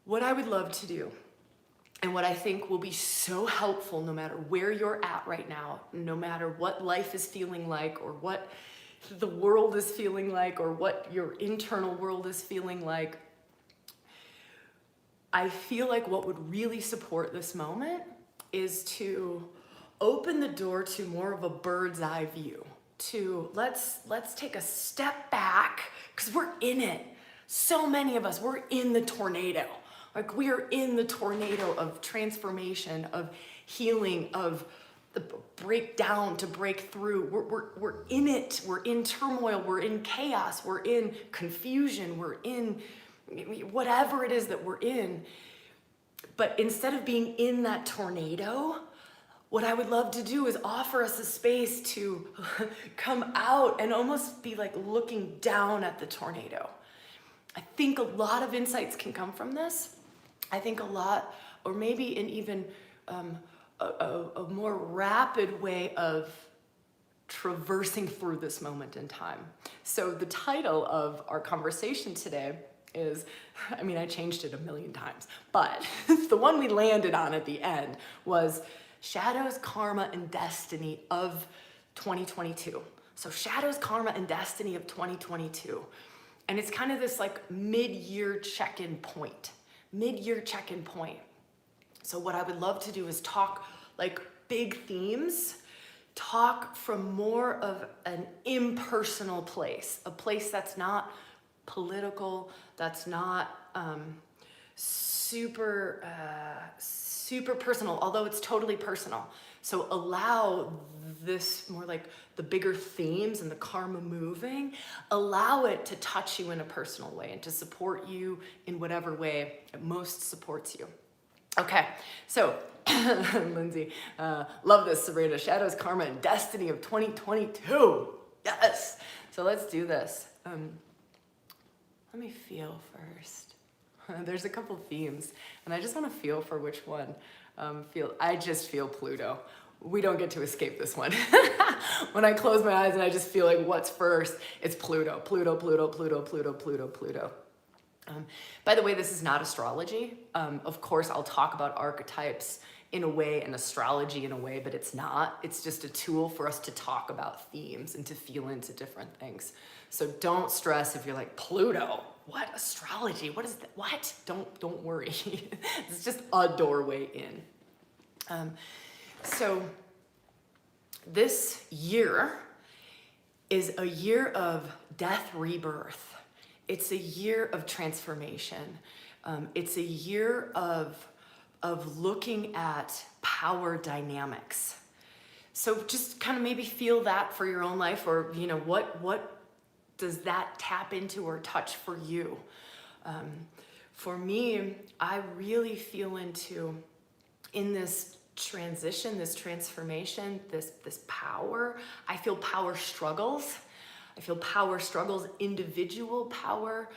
What I would love to do, and what I think will be so helpful no matter where you're at right now, no matter what life is feeling like, or what the world is feeling like, or what your internal world is feeling like, I feel like what would really support this moment is to open the door to more of a bird's eye view. To let's take a step back, because we're in it. So many of us, we're in the tornado. Like, we are in the tornado of transformation, of healing, of the breakdown to break through. We're in it. We're in turmoil. We're in chaos. We're in confusion. We're in whatever it is that we're in. But instead of being in that tornado, what I would love to do is offer us a space to come out and almost be like looking down at the tornado. I think a lot of insights can come from this. I think a lot, or maybe an even a more rapid way of traversing through this moment in time. So the title of our conversation today is, I mean, I changed it a million times, but the one we landed on at the end was Shadows, Karma, and Destiny of 2022. So Shadows, Karma, and Destiny of 2022. And it's kind of this like mid-year check-in point. So what I would love to do is talk like big themes, talk from more of an impersonal place, a place that's not political, that's not super personal, although it's totally personal. So allow this more like the bigger themes and the karma moving, allow it to touch you in a personal way and to support you in whatever way it most supports you. Okay, so Lindsay, love this, Sabrina. Shadows, Karma, and Destiny of 2022. Yes. So let's do this. Let me feel first. There's a couple themes, and I just want to feel for which one. I just feel Pluto. We don't get to escape this one. When I close my eyes and I just feel like what's first, it's Pluto. Pluto. By the way, this is not astrology. Of course, I'll talk about archetypes in a way and astrology in a way, but it's not. It's just a tool for us to talk about themes and to feel into different things. So don't stress if you're like, Pluto, what? Astrology? What is that? What? Don't worry. It's just a doorway in. So this year is a year of death, rebirth. It's a year of transformation. It's a year of looking at power dynamics. So just kind of maybe feel that for your own life, or what does that tap into or touch for you? For me, I really feel in this transition, this transformation, this power. I feel power struggles. Individual power,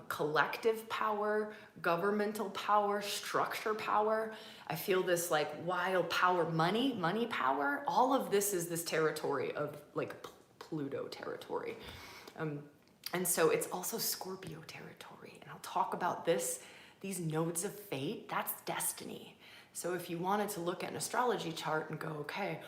collective power, governmental power, structure power. I feel this like wild power, money power. All of this is this territory of like Pluto territory. And so it's also Scorpio territory. And I'll talk about these nodes of fate, that's destiny. So if you wanted to look at an astrology chart and go, okay,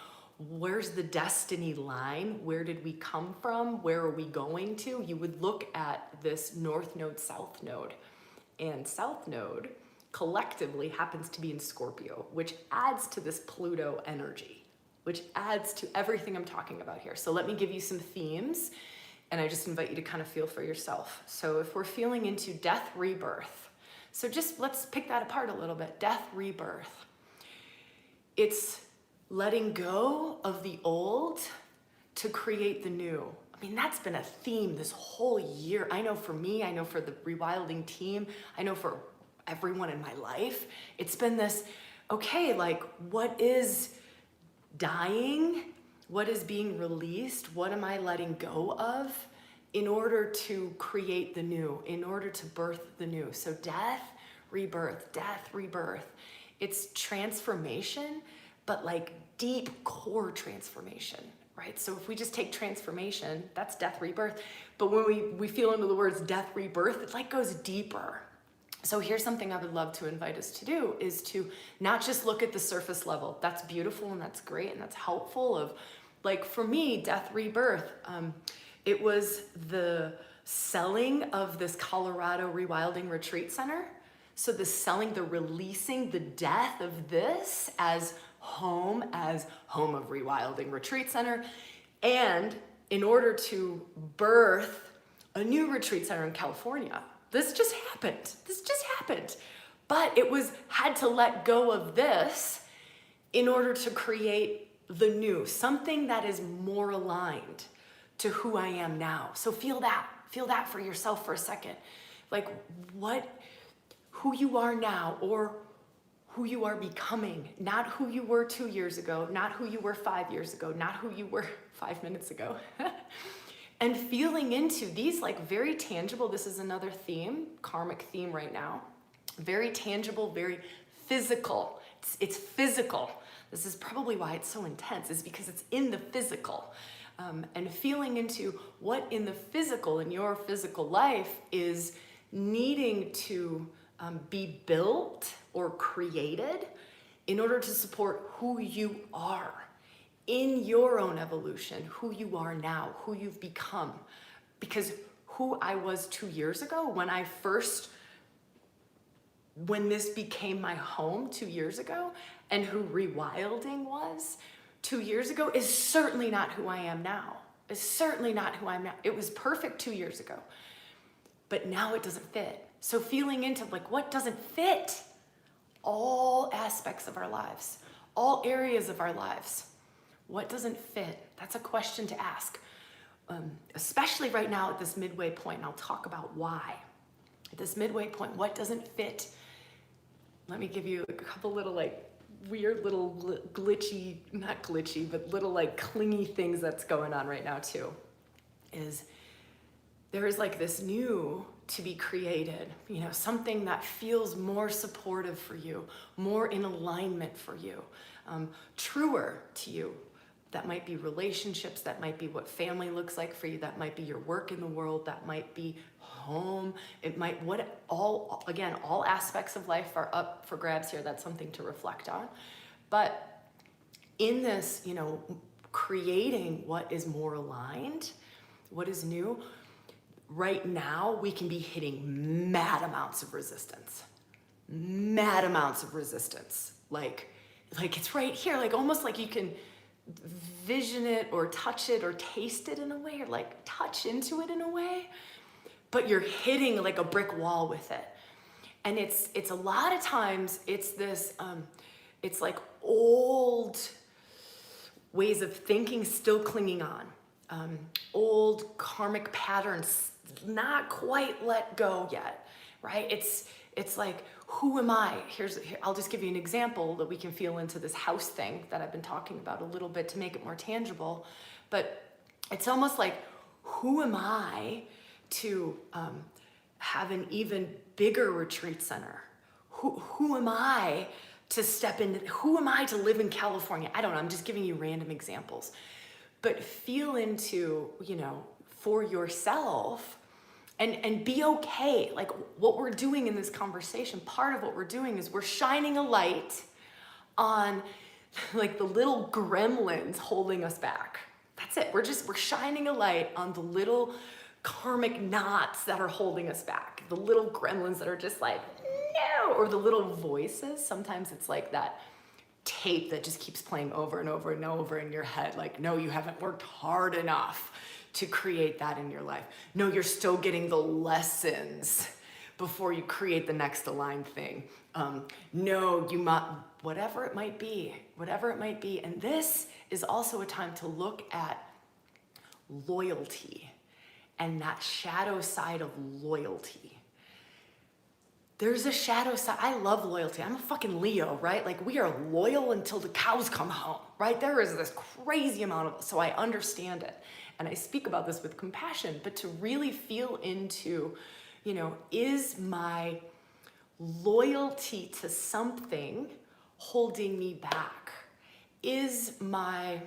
where's the destiny line? Where did we come from? Where are we going to? You would look at this North Node, South Node. And South Node collectively happens to be in Scorpio, which adds to this Pluto energy, which adds to everything I'm talking about here. So let me give you some themes, and I just invite you to kind of feel for yourself. So if we're feeling into death, rebirth, so just let's pick that apart a little bit. Death, rebirth. It's letting go of the old to create the new. I mean, that's been a theme this whole year. I know for me, I know for the Rewilding team, I know for everyone in my life, it's been this, okay, like what is dying? What is being released? What am I letting go of in order to create the new, in order to birth the new? So death, rebirth. It's transformation, but like deep core transformation, right? So if we just take transformation, that's death, rebirth. But when we feel into the words death, rebirth, it like goes deeper. So here's something I would love to invite us to do, is to not just look at the surface level. That's beautiful and that's great and that's helpful. Of like, for me, death, rebirth, it was the selling of this Colorado Rewilding Retreat Center. So the selling, the releasing, the death of this as home of Rewilding Retreat Center. And in order to birth a new retreat center in California. This just happened. But it had to let go of this in order to create the new, something that is more aligned to who I am now. So feel that for yourself for a second. Like who you are now, or who you are becoming, not who you were 2 years ago, not who you were 5 years ago, not who you were 5 minutes ago. And feeling into these like very tangible, this is another theme, karmic theme right now, very tangible, very physical. It's physical. This is probably why it's so intense, is because it's in the physical. And feeling into what in the physical, in your physical life, is needing to be built or created in order to support who you are in your own evolution, who you are now, who you've become. Because who I was 2 years ago, when this became my home 2 years ago, and who rewilding was 2 years ago, is certainly not who I am now. Is certainly not who I am now. It was perfect 2 years ago, but now it doesn't fit. So feeling into like, what doesn't fit? All aspects of our lives, all areas of our lives. What doesn't fit? That's a question to ask, especially right now at this midway point, and I'll talk about why. At this midway point, what doesn't fit? Let me give you a couple little like weird little glitchy, not glitchy, but little like clingy things that's going on right now too. Is there is like this new to be created, something that feels more supportive for you, more in alignment for you, truer to you. That might be relationships, that might be what family looks like for you, that might be your work in the world, that might be home, it might, all aspects of life are up for grabs here. That's something to reflect on. But in this, creating what is more aligned, what is new, right now we can be hitting mad amounts of resistance. Like it's right here, like almost like you can vision it or touch it or taste it in a way, or like touch into it in a way, but you're hitting like a brick wall with it. And it's a lot of times it's this, it's like old ways of thinking still clinging on, old karmic patterns not quite let go yet, right? It's like, who am I? I'll just give you an example that we can feel into this house thing that I've been talking about a little bit to make it more tangible. But it's almost like, who am I to have an even bigger retreat center? Who am I to step in? Who am I to live in California? I don't know, I'm just giving you random examples. But feel into, for yourself, and be okay. Like what we're doing in this conversation, part of what we're doing is we're shining a light on like the little gremlins holding us back. That's it. We're shining a light on the little karmic knots that are holding us back. The little gremlins that are just like, no, or the little voices. Sometimes it's like that tape that just keeps playing over and over and over in your head. Like, no, you haven't worked hard enough to create that in your life. No, you're still getting the lessons before you create the next aligned thing. No, you might, whatever it might be. And this is also a time to look at loyalty and that shadow side of loyalty. There's a shadow side. I love loyalty. I'm a fucking Leo, right? Like we are loyal until the cows come home, right? There is this crazy amount of, so I understand it. And I speak about this with compassion, but to really feel into, is my loyalty to something holding me back? Is my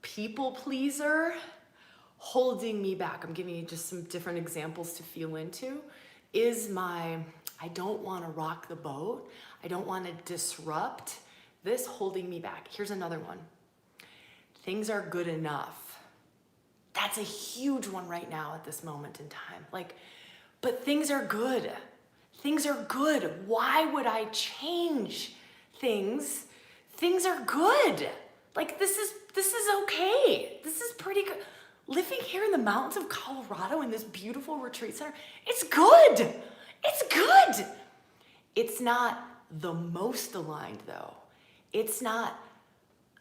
people pleaser holding me back, I'm giving you just some different examples to feel into, is I don't want to rock the boat. I don't want to disrupt this holding me back. Here's another one. Things are good enough. That's a huge one right now at this moment in time. Like, but things are good. Things are good. Why would I change things? Things are good. Like, this is okay. This is pretty good. Living here in the mountains of Colorado in this beautiful retreat center, it's good. It's good. It's not the most aligned though. It's not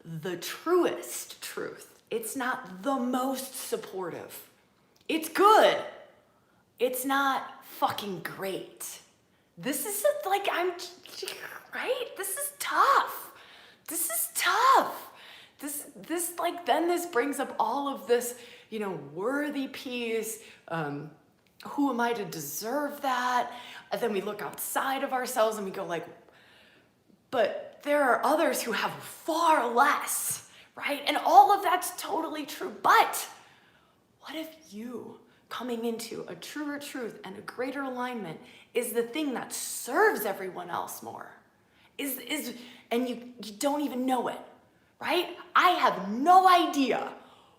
the truest truth. It's not the most supportive. It's good. It's not fucking great. This is like, right? This is tough. This is tough. This like, then this brings up all of this, you know, worthy piece. Who am I to deserve that? And then we look outside of ourselves and we go like, but there are others who have far less, right? And all of that's totally true. But what if you coming into a truer truth and a greater alignment is the thing that serves everyone else more? And you don't even know it, right? I have no idea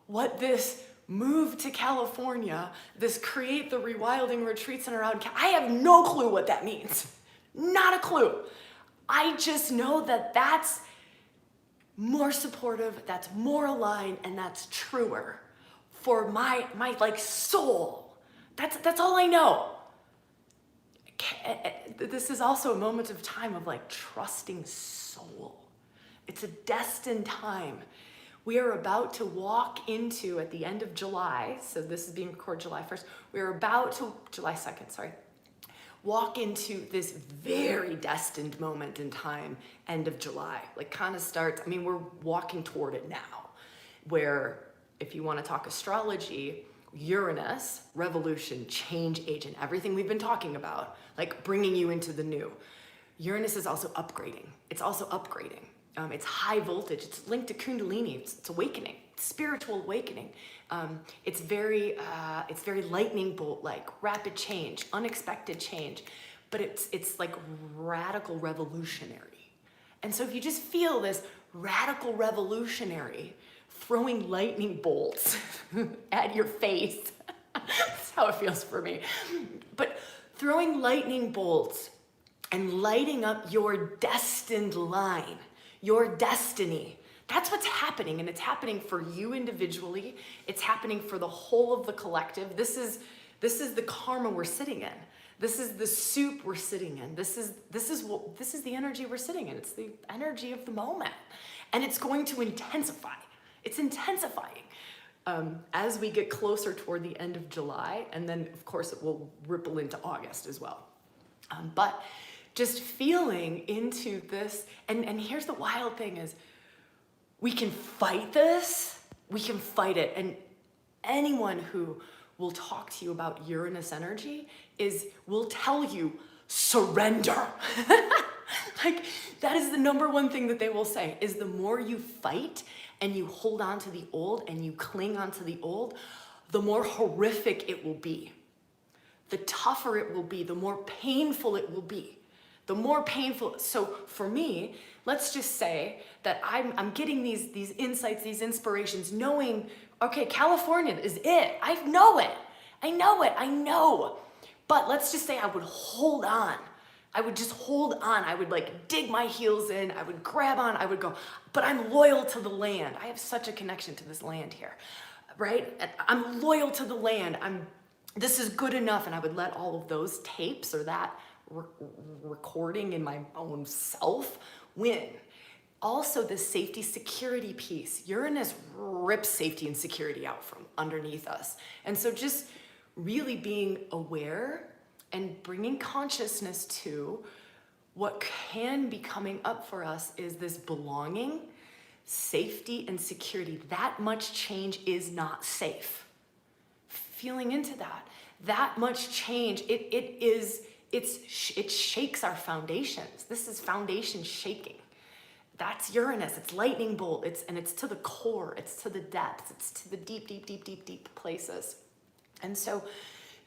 what this move to California, this create the rewilding retreat center out, I have no clue what that means. Not a clue. I just know that that's more supportive, that's more aligned, and that's truer for my like soul. That's all I know. This is also a moment of time of like trusting soul. It's a destined time. We are about to walk into, at the end of July, so this is being recorded July 1st, we are about to, July 2nd, sorry, walk into this very destined moment in time, end of July. Like kind of starts, I mean, we're walking toward it now, where if you want to talk astrology, Uranus, revolution, change agent, everything we've been talking about, like bringing you into the new. Uranus is also upgrading. It's also upgrading. It's high voltage. It's linked to Kundalini. It's awakening, it's spiritual awakening. It's very lightning bolt-like, rapid change, unexpected change, but it's like radical revolutionary. And so if you just feel this radical revolutionary throwing lightning bolts at your face, that's how it feels for me. But throwing lightning bolts and lighting up your destined line, your destiny. That's what's happening, and it's happening for you individually. It's happening for the whole of the collective. This is the karma we're sitting in. This is the soup we're sitting in. This is the energy we're sitting in. It's the energy of the moment, and it's going to intensify. It's intensifying as we get closer toward the end of July, and then of course it will ripple into August as well. But just feeling into this, and here's the wild thing is, we can fight this, we can fight it, and anyone who will talk to you about Uranus energy will tell you, surrender. Like, that is the number one thing that they will say, is the more you fight and you hold on to the old and you cling onto the old, the more horrific it will be. The tougher it will be, the more painful it will be. The more painful. So for me, let's just say that I'm getting these insights, these inspirations, knowing, okay, California is it. I know it. I know. But let's just say I would hold on. I would just hold on. I would like dig my heels in. I would grab on. I would go, but I'm loyal to the land. I have such a connection to this land here, right? And I'm loyal to the land. This is good enough. And I would let all of those tapes or that recording in my own self win. Also, the safety security piece. Uranus rips safety and security out from underneath us. And so just really being aware and bringing consciousness to what can be coming up for us is this belonging, safety, and security. That much change is not safe. Feeling into that much change, it shakes our foundations. This is foundation shaking. That's Uranus. It's lightning bolt. It's to the core. It's to the depths. It's to the deep, deep, deep, deep, deep places. And so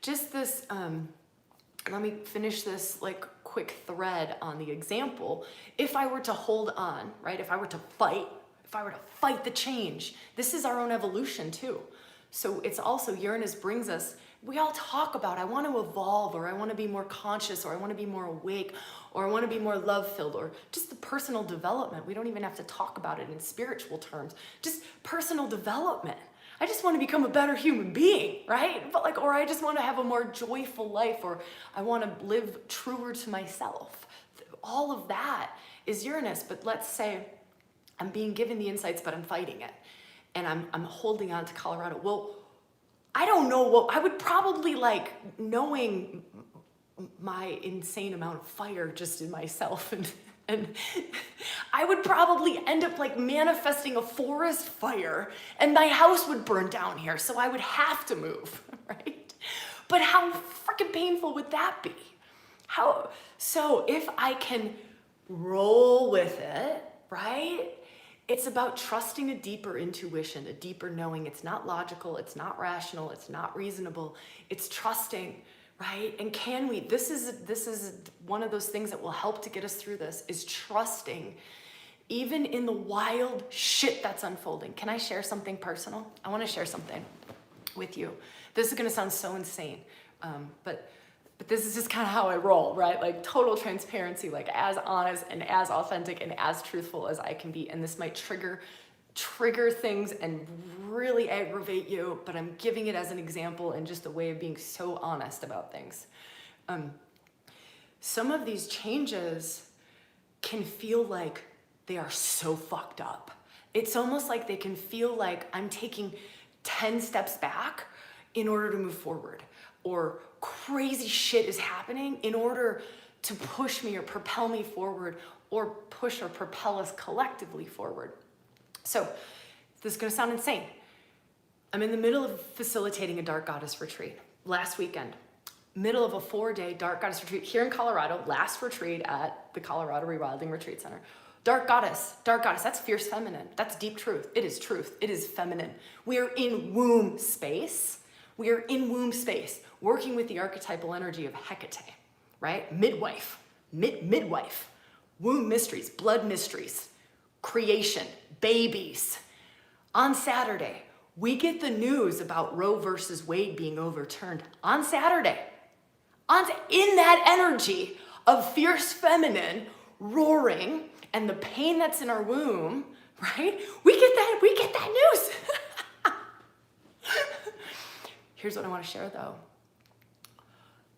just this, let me finish this like quick thread on the example. If I were to hold on, right? If I were to fight the change, this is our own evolution too. So it's also Uranus brings us, we all talk about, I want to evolve, or I want to be more conscious, or I want to be more awake, or I want to be more love-filled, or just the personal development. We don't even have to talk about it in spiritual terms. Just personal development. I just want to become a better human being, right? But or I just want to have a more joyful life, or I want to live truer to myself. All of that is Uranus. But let's say I'm being given the insights, but I'm fighting it. And I'm holding on to Colorado. Well, I don't know what, I would probably knowing my insane amount of fire just in myself and I would probably end up manifesting a forest fire and my house would burn down here. So I would have to move, right? But how freaking painful would that be? So if I can roll with it, right? It's about trusting a deeper intuition, a deeper knowing. It's not logical, it's not rational, it's not reasonable. It's trusting, right? And can we, this is one of those things that will help to get us through this, is trusting even in the wild shit that's unfolding. Can I share something personal? I want to share something with you. This is going to sound so insane, but this is just kind of how I roll, right? Total transparency, as honest and as authentic and as truthful as I can be. And this might trigger things and really aggravate you, but I'm giving it as an example and just a way of being so honest about things. Some of these changes can feel like they are so fucked up. It's almost like they can feel like I'm taking 10 steps back in order to move forward, or crazy shit is happening in order to push me or propel me forward, or push or propel us collectively forward. So this is gonna sound insane. I'm in the middle of facilitating a Dark Goddess retreat last weekend, middle of a 4-day Dark Goddess retreat here in Colorado, last retreat at the Colorado Rewilding Retreat Center. Dark Goddess, that's fierce feminine. That's deep truth. It is feminine. We are in womb space. Working with the archetypal energy of Hecate, right? Midwife, womb mysteries, blood mysteries, creation, babies. On Saturday, we get the news about Roe versus Wade being overturned. On Saturday, in that energy of fierce feminine roaring and the pain that's in our womb, right? We get that news. Here's what I want to share though.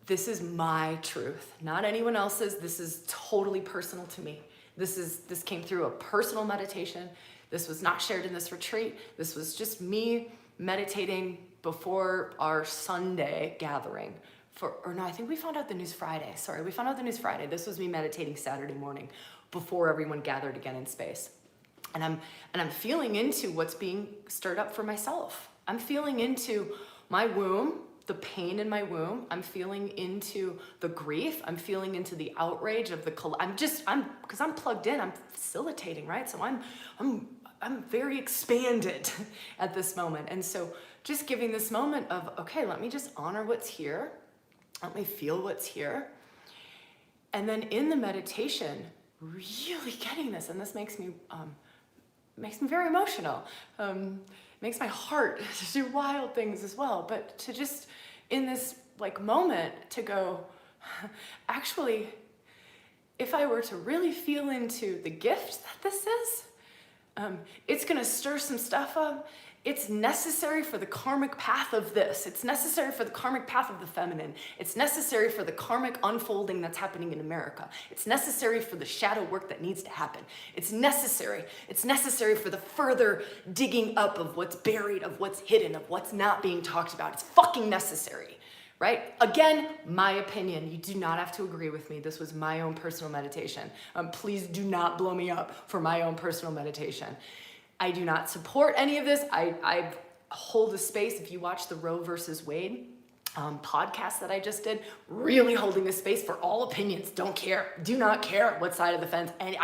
This is my truth, not anyone else's. This is totally personal to me. This came through a personal meditation. This was not shared in this retreat. This was just me meditating before our Sunday gathering. I think we found out the news Friday. We found out the news Friday. This was me meditating Saturday morning before everyone gathered again in space. And I'm feeling into what's being stirred up for myself. I'm feeling into my womb, the pain in my womb. I'm feeling into the grief. I'm feeling into the outrage of because I'm plugged in, I'm facilitating, right? So I'm very expanded at this moment. And so just giving this moment of, okay, let me just honor what's here. Let me feel what's here. And then in the meditation, really getting this, and this makes me very emotional. Makes my heart do wild things as well. But to just, in this moment, to go, actually, if I were to really feel into the gift that this is, it's gonna stir some stuff up. It's necessary for the karmic path of this. It's necessary for the karmic path of the feminine. It's necessary for the karmic unfolding that's happening in America. It's necessary for the shadow work that needs to happen. It's necessary. It's necessary for the further digging up of what's buried, of what's hidden, of what's not being talked about. It's fucking necessary, right? Again, my opinion. You do not have to agree with me. This was my own personal meditation. Please do not blow me up for my own personal meditation. I do not support any of this. I hold a space. If you watch the Roe versus Wade podcast that I just did, really holding a space for all opinions. Don't care, do not care what side of the fence. And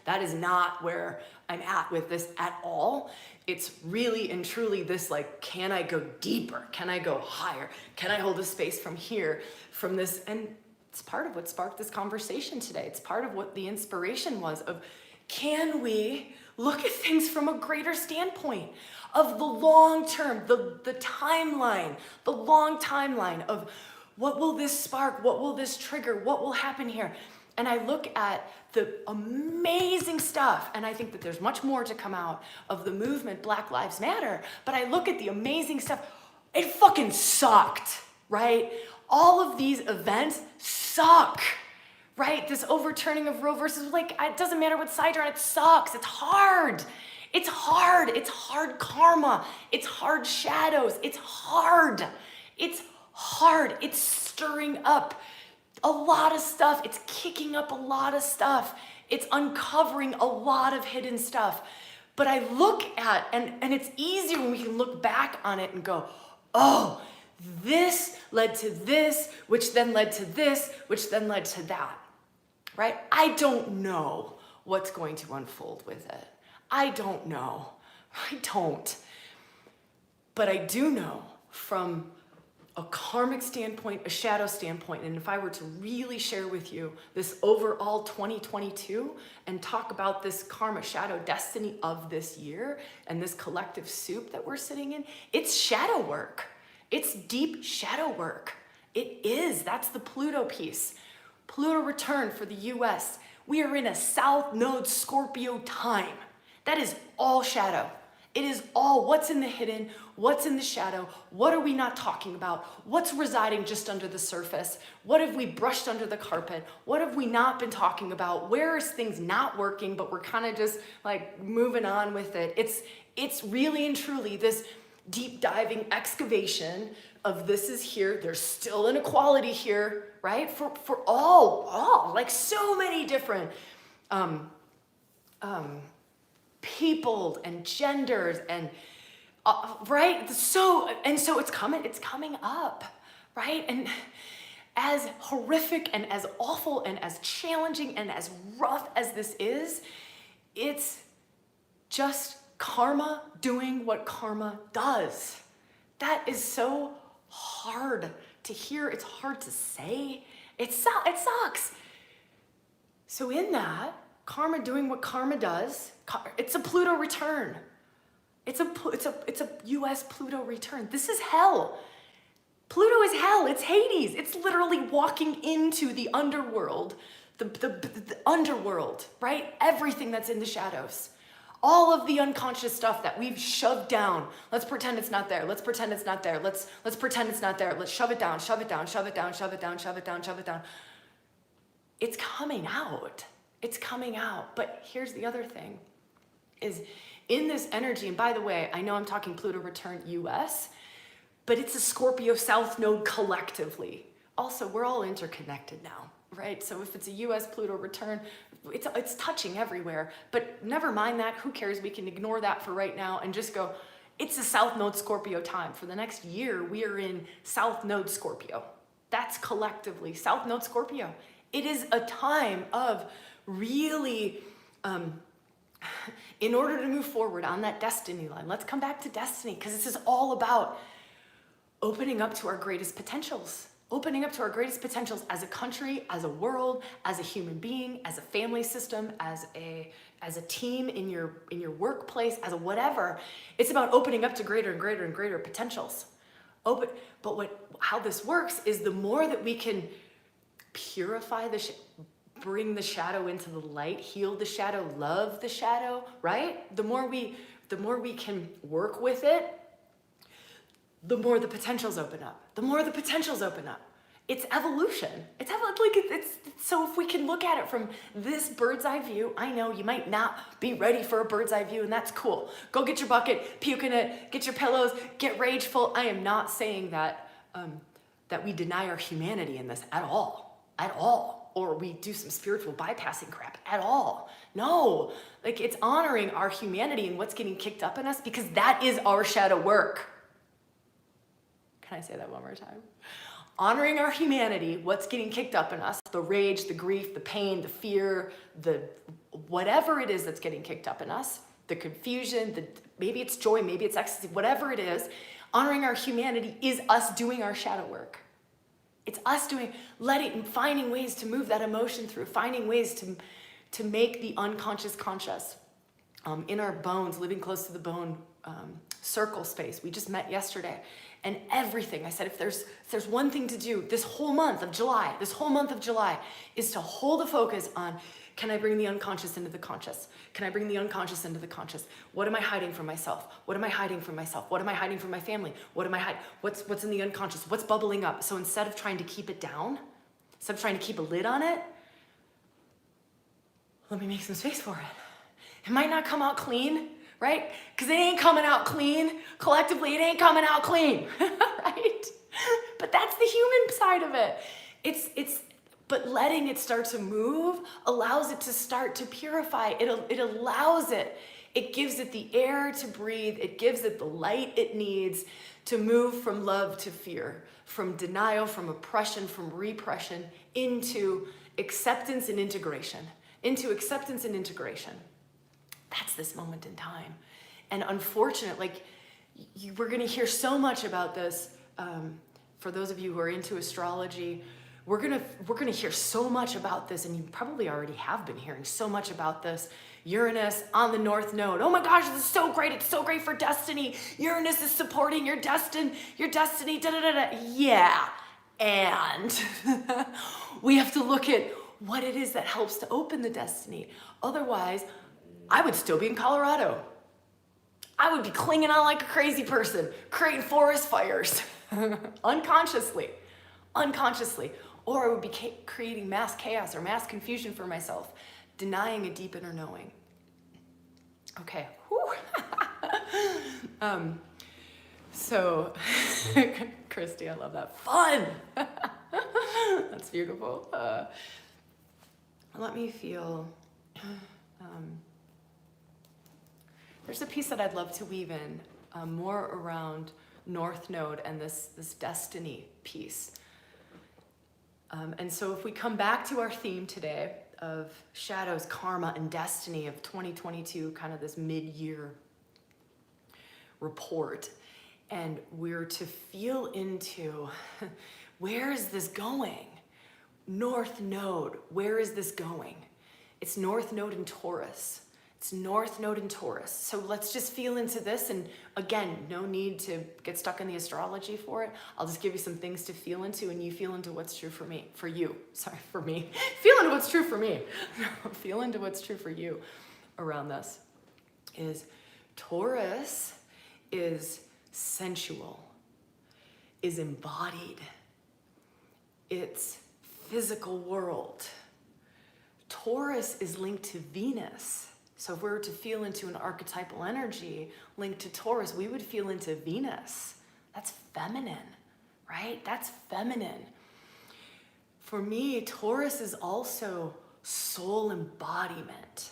that is not where I'm at with this at all. It's really and truly this like, can I go deeper? Can I go higher? Can I hold a space from here, from this? And it's part of what sparked this conversation today. It's part of what the inspiration was of, can we look at things from a greater standpoint of the long term, the timeline, the long timeline of what will this spark? What will this trigger? What will happen here? And I look at the amazing stuff, and I think that there's much more to come out of the movement Black Lives Matter, but I look at the amazing stuff. It fucking sucked, right? All of these events suck, right? This overturning of Roe versus, like, it doesn't matter what side you're on, it sucks. It's hard. It's hard. It's hard karma. It's hard shadows. It's hard. It's hard. It's stirring up a lot of stuff. It's kicking up a lot of stuff. It's uncovering a lot of hidden stuff. But I look at, and it's easier when we can look back on it and go, oh, this led to this, which then led to this, which then led to that, right? I don't know what's going to unfold with it. I don't know. I don't. But I do know from a karmic standpoint, a shadow standpoint, and if I were to really share with you this overall 2022 and talk about this karma shadow destiny of this year and this collective soup that we're sitting in, it's shadow work. It's deep shadow work. It is. That's the Pluto piece. Pluto return for the US. We are in a South Node Scorpio time. That is all shadow. It is all what's in the hidden, what's in the shadow, what are we not talking about, what's residing just under the surface, what have we brushed under the carpet, what have we not been talking about, where is things not working, but we're kind of just like moving on with it. It's really and truly this deep diving excavation of this is here, there's still inequality here, right? For all, like so many different people and genders and right, so it's coming up, right? And as horrific and as awful and as challenging and as rough as this is, it's just karma doing what karma does. That is so hard to hear. It's hard to say. It sucks. So in that, karma doing what karma does, it's a Pluto return. It's a US Pluto return. This is hell. Pluto is hell. It's Hades. It's literally walking into the underworld, the underworld, right? Everything that's in the shadows. All of the unconscious stuff that we've shoved down. Let's pretend it's not there. Let's pretend it's not there. Let's pretend it's not there. Let's shove it down, shove it down, shove it down, shove it down, shove it down, shove it down. It's coming out. It's coming out. But here's the other thing is in this energy, and by the way, I know I'm talking Pluto return US, but it's a Scorpio South Node collectively. Also, we're all interconnected now, right? So if it's a US Pluto return, it's touching everywhere, but never mind that. Who cares? We can ignore that for right now and just go, it's a South Node Scorpio time. For the next year, we are in South Node Scorpio. That's collectively South Node Scorpio. It is a time of really, in order to move forward on that destiny line, let's come back to destiny, because this is all about opening up to our greatest potentials. Opening up to our greatest potentials as a country, as a world, as a human being, as a family system, as a team in your workplace, as a whatever. It's about opening up to greater and greater and greater potentials. How this works is the more that we can purify bring the shadow into the light, heal the shadow, love the shadow, right? The more we can work with it, the more the potentials open up. The more the potentials open up. It's evolution. So if we can look at it from this bird's eye view, I know you might not be ready for a bird's eye view, and that's cool. Go get your bucket, puke in it, get your pillows, get rageful. I am not saying that we deny our humanity in this at all, or we do some spiritual bypassing crap at all. No, like it's honoring our humanity and what's getting kicked up in us, because that is our shadow work. Can I say that one more time? Honoring our humanity, what's getting kicked up in us, the rage, the grief, the pain, the fear, the whatever it is that's getting kicked up in us, the confusion, maybe it's joy, maybe it's ecstasy, whatever it is, honoring our humanity is us doing our shadow work. It's us finding ways to move that emotion through, finding ways to make the unconscious conscious. In our bones, living close to the bone circle space. We just met yesterday. And everything, I said, if there's one thing to do this whole month of July is to hold a focus on, can I bring the unconscious into the conscious? Can I bring the unconscious into the conscious? What am I hiding from myself? What am I hiding from myself? What am I hiding from my family? What's in the unconscious? What's bubbling up? So instead of trying to keep it down, instead of trying to keep a lid on it, let me make some space for it. It might not come out clean, right? Because it ain't coming out clean. Collectively, it ain't coming out clean, right? But that's the human side of it. But letting it start to move allows it to start to purify. It allows it. It gives it the air to breathe. It gives it the light it needs to move from love to fear, from denial, from oppression, from repression, into acceptance and integration. That's this moment in time. And unfortunately, we're going to hear so much about this. For those of you who are into astrology, we're gonna hear so much about this, and you probably already have been hearing so much about this. Uranus on the North Node. Oh my gosh, this is so great. It's so great for destiny. Uranus is supporting your destiny. Da da da da. Yeah, and we have to look at what it is that helps to open the destiny. Otherwise, I would still be in Colorado. I would be clinging on like a crazy person, creating forest fires, unconsciously. Or I would be creating mass chaos or mass confusion for myself, denying a deep inner knowing. Okay. So, Christy, I love that. Fun! That's beautiful. Let me feel... there's a piece that I'd love to weave in, more around North Node and this destiny piece. And so if we come back to our theme today of shadows, karma, and destiny of 2022, kind of this mid-year report, and we're to feel into where is this going? North Node, where is this going? It's North Node in Taurus. It's North Node in Taurus. So let's just feel into this. And again, no need to get stuck in the astrology for it. I'll just give you some things to feel into, and you feel into what's true for me. For you. Sorry, for me. Feel into what's true for me. Feel into what's true for you around this. Is Taurus is sensual, is embodied. It's physical world. Taurus is linked to Venus. So if we were to feel into an archetypal energy linked to Taurus, we would feel into Venus. That's feminine, right? That's feminine. For me, Taurus is also soul embodiment.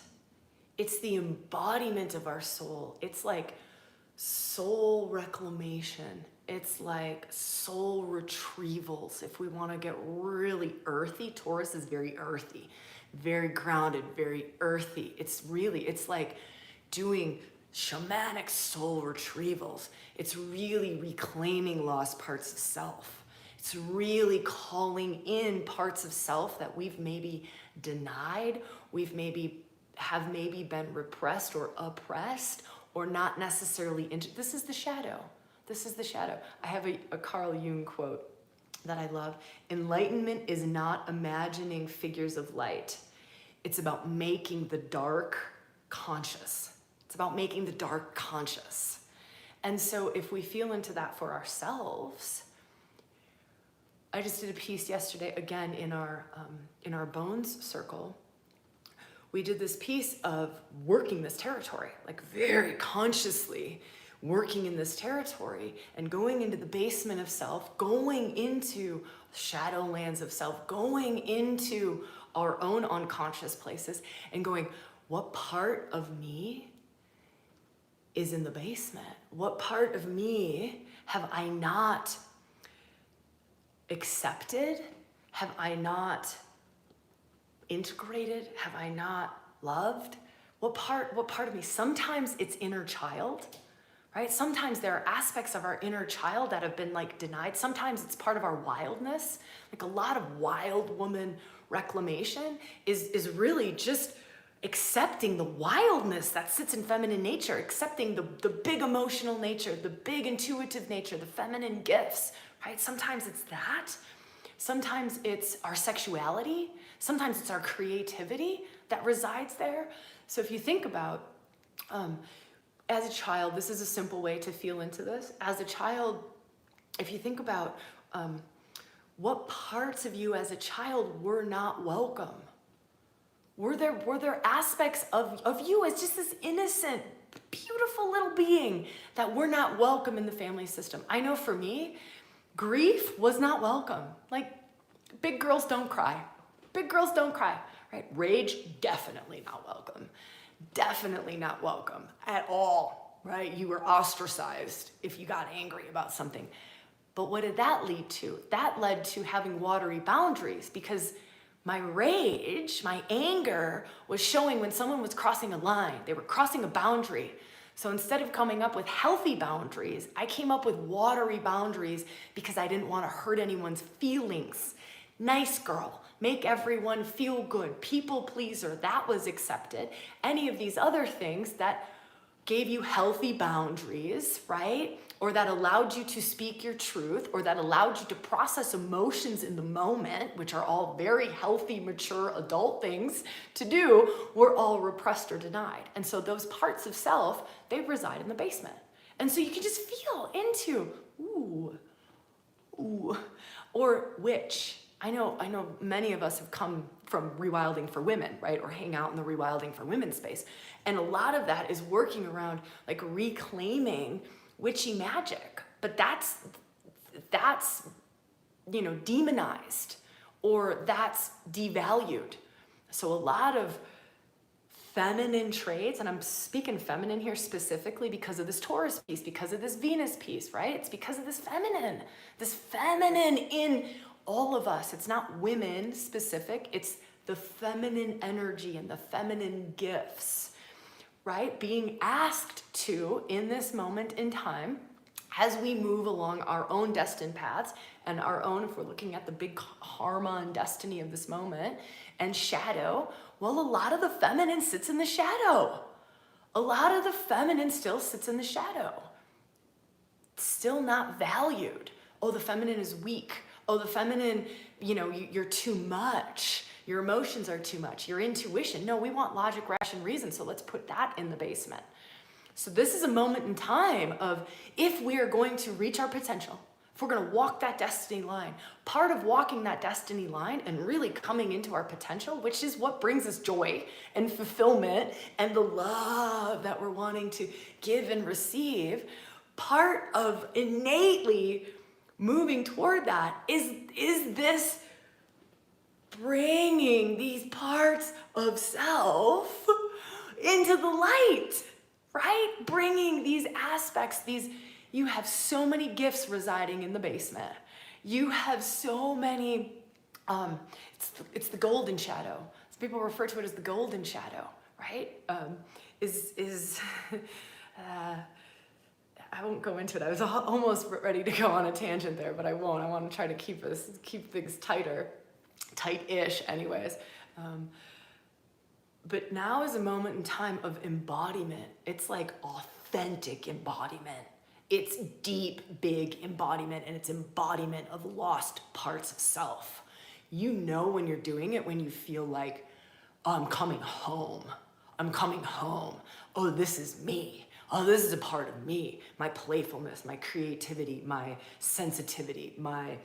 It's the embodiment of our soul. It's like soul reclamation. It's like soul retrievals. If we want to get really earthy, Taurus is very earthy, very grounded, very earthy. It's like doing shamanic soul retrievals. It's really reclaiming lost parts of self. It's really calling in parts of self that we've maybe denied, have maybe been repressed or oppressed, or not necessarily into. This is the shadow. This is the shadow. I have a Carl Jung quote that I love. Enlightenment is not imagining figures of light. It's about making the dark conscious. It's about making the dark conscious. And so if we feel into that for ourselves, I just did a piece yesterday, again, in our bones circle. We did this piece of working this territory, like very consciously working in this territory and going into the basement of self, going into shadowlands of self, going into our own unconscious places and going, what part of me is in the basement? What part of me have I not accepted? Have I not integrated? Have I not loved? What part of me? Sometimes it's inner child, right? Sometimes there are aspects of our inner child that have been like denied. Sometimes it's part of our wildness. Like a lot of wild woman reclamation is really just accepting the wildness that sits in feminine nature, accepting the big emotional nature, the big intuitive nature, the feminine gifts, right? Sometimes it's that. Sometimes it's our sexuality. Sometimes it's our creativity that resides there. So if you think about, as a child, this is a simple way to feel into this. As a child, if you think about what parts of you as a child were not welcome, were there aspects of you as just this innocent, beautiful little being that were not welcome in the family system? I know for me, grief was not welcome. Like, big girls don't cry. Big girls don't cry, right? Rage, definitely not welcome. Definitely not welcome at all, right? You were ostracized if you got angry about something. But what did that lead to? That led to having watery boundaries, because my rage, my anger was showing when someone was crossing a line. They were crossing a boundary. So instead of coming up with healthy boundaries, I came up with watery boundaries because I didn't want to hurt anyone's feelings. Nice girl, make everyone feel good, people pleaser, that was accepted. Any of these other things that gave you healthy boundaries, right? Or that allowed you to speak your truth, or that allowed you to process emotions in the moment, which are all very healthy, mature adult things to do, were all repressed or denied. And so those parts of self, they reside in the basement. And so you can just feel into, ooh, or witch. I know many of us have come from Rewilding for Women, right? Or hang out in the Rewilding for Women space. And a lot of that is working around like reclaiming witchy magic. But that's demonized, or that's devalued. So a lot of feminine traits, and I'm speaking feminine here specifically because of this Taurus piece, because of this Venus piece, right? It's because of this feminine in all of us. It's not women specific, it's the feminine energy and the feminine gifts, right? Being asked to, in this moment in time, as we move along our own destined paths and our own, if we're looking at the big karma and destiny of this moment, and shadow, well, a lot of the feminine sits in the shadow. A lot of the feminine still sits in the shadow. Still not valued. Oh, the feminine is weak. Oh, the feminine, you're too much. Your emotions are too much. Your intuition. No, we want logic, ration, reason. So let's put that in the basement. So this is a moment in time of, if we are going to reach our potential, if we're going to walk that destiny line, part of walking that destiny line and really coming into our potential, which is what brings us joy and fulfillment and the love that we're wanting to give and receive, part of innately moving toward that is this bringing these parts of self into the light, right? Bringing these aspects, you have so many gifts residing in the basement. You have so many, it's the golden shadow. So people refer to it as the golden shadow, right? I won't go into it. I was almost ready to go on a tangent there, but I won't. I want to try to keep things tight-ish anyways. But now is a moment in time of embodiment. It's like authentic embodiment. It's deep, big embodiment, and it's embodiment of lost parts of self. You know when you're doing it, when you feel like, oh, I'm coming home. I'm coming home. Oh, this is me. Oh, this is a part of me. My playfulness, my creativity, my sensitivity, my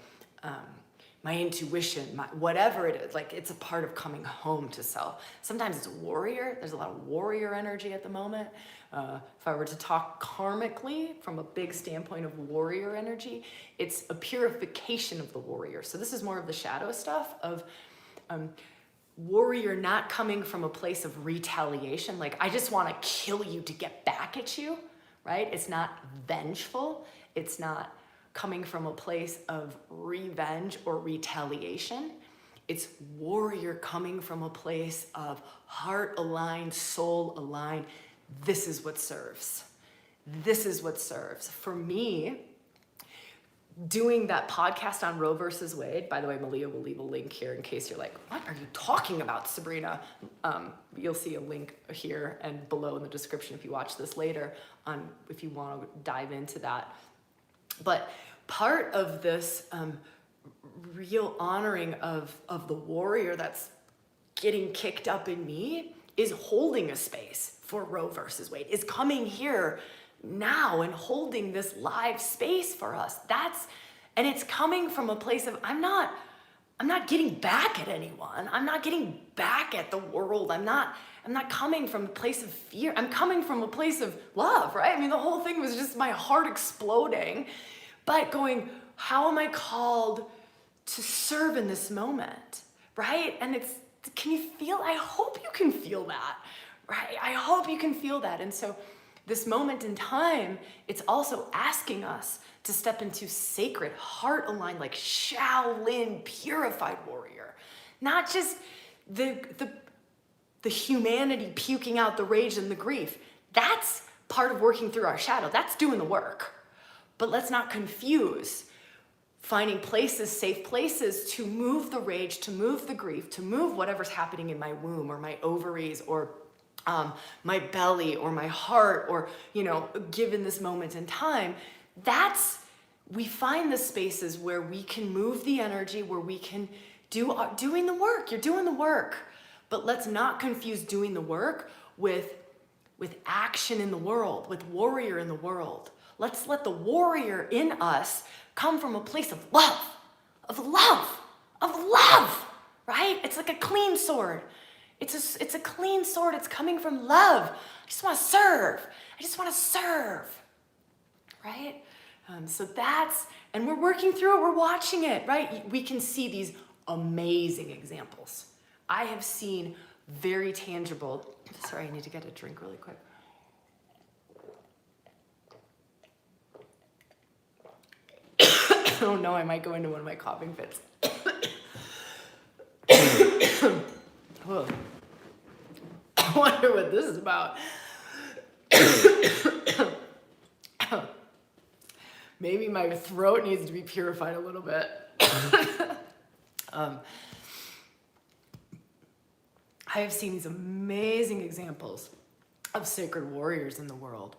intuition, whatever it is. Like, it's a part of coming home to self. Sometimes it's a warrior. There's a lot of warrior energy at the moment. If I were to talk karmically from a big standpoint of warrior energy, it's a purification of the warrior. So this is more of the shadow stuff of warrior not coming from a place of retaliation, like I just want to kill you to get back at you, right? It's not vengeful. It's not coming from a place of revenge or retaliation. It's warrior coming from a place of heart aligned, soul aligned. This is what serves. This is what serves. For me, doing that podcast on Roe versus Wade, by the way, Malia will leave a link here in case you're like, what are you talking about, Sabrina? You'll see a link here and below in the description if you watch this later, if you want to dive into that. But part of this real honoring of the warrior that's getting kicked up in me is holding a space for Roe versus Wade, is coming here now and holding this live space for us. And it's coming from a place of, I'm not getting back at anyone. I'm not getting back at the world. I'm not coming from a place of fear. I'm coming from a place of love, right? I mean, the whole thing was just my heart exploding, but going, how am I called to serve in this moment, right? And can you feel, I hope you can feel that, right? I hope you can feel that. And so this moment in time, it's also asking us to step into sacred, heart-aligned, like Shaolin, purified warrior. Not just the humanity puking out the rage and the grief. That's part of working through our shadow. That's doing the work. But let's not confuse finding places, safe places to move the rage, to move the grief, to move whatever's happening in my womb or my ovaries or my belly or my heart, or, given this moment in time. We find the spaces where we can move the energy, where we can doing the work. You're doing the work, but let's not confuse doing the work with action in the world, with warrior in the world. Let's let the warrior in us come from a place of love, right? It's like a clean sword. It's a clean sword. It's coming from love. I just want to serve. Right? And we're working through it. We're watching it, right? We can see these amazing examples. I have seen very tangible. Sorry, I need to get a drink really quick. Oh no, I might go into one of my coughing fits. Oh. I wonder what this is about. Maybe my throat needs to be purified a little bit. I have seen these amazing examples of sacred warriors in the world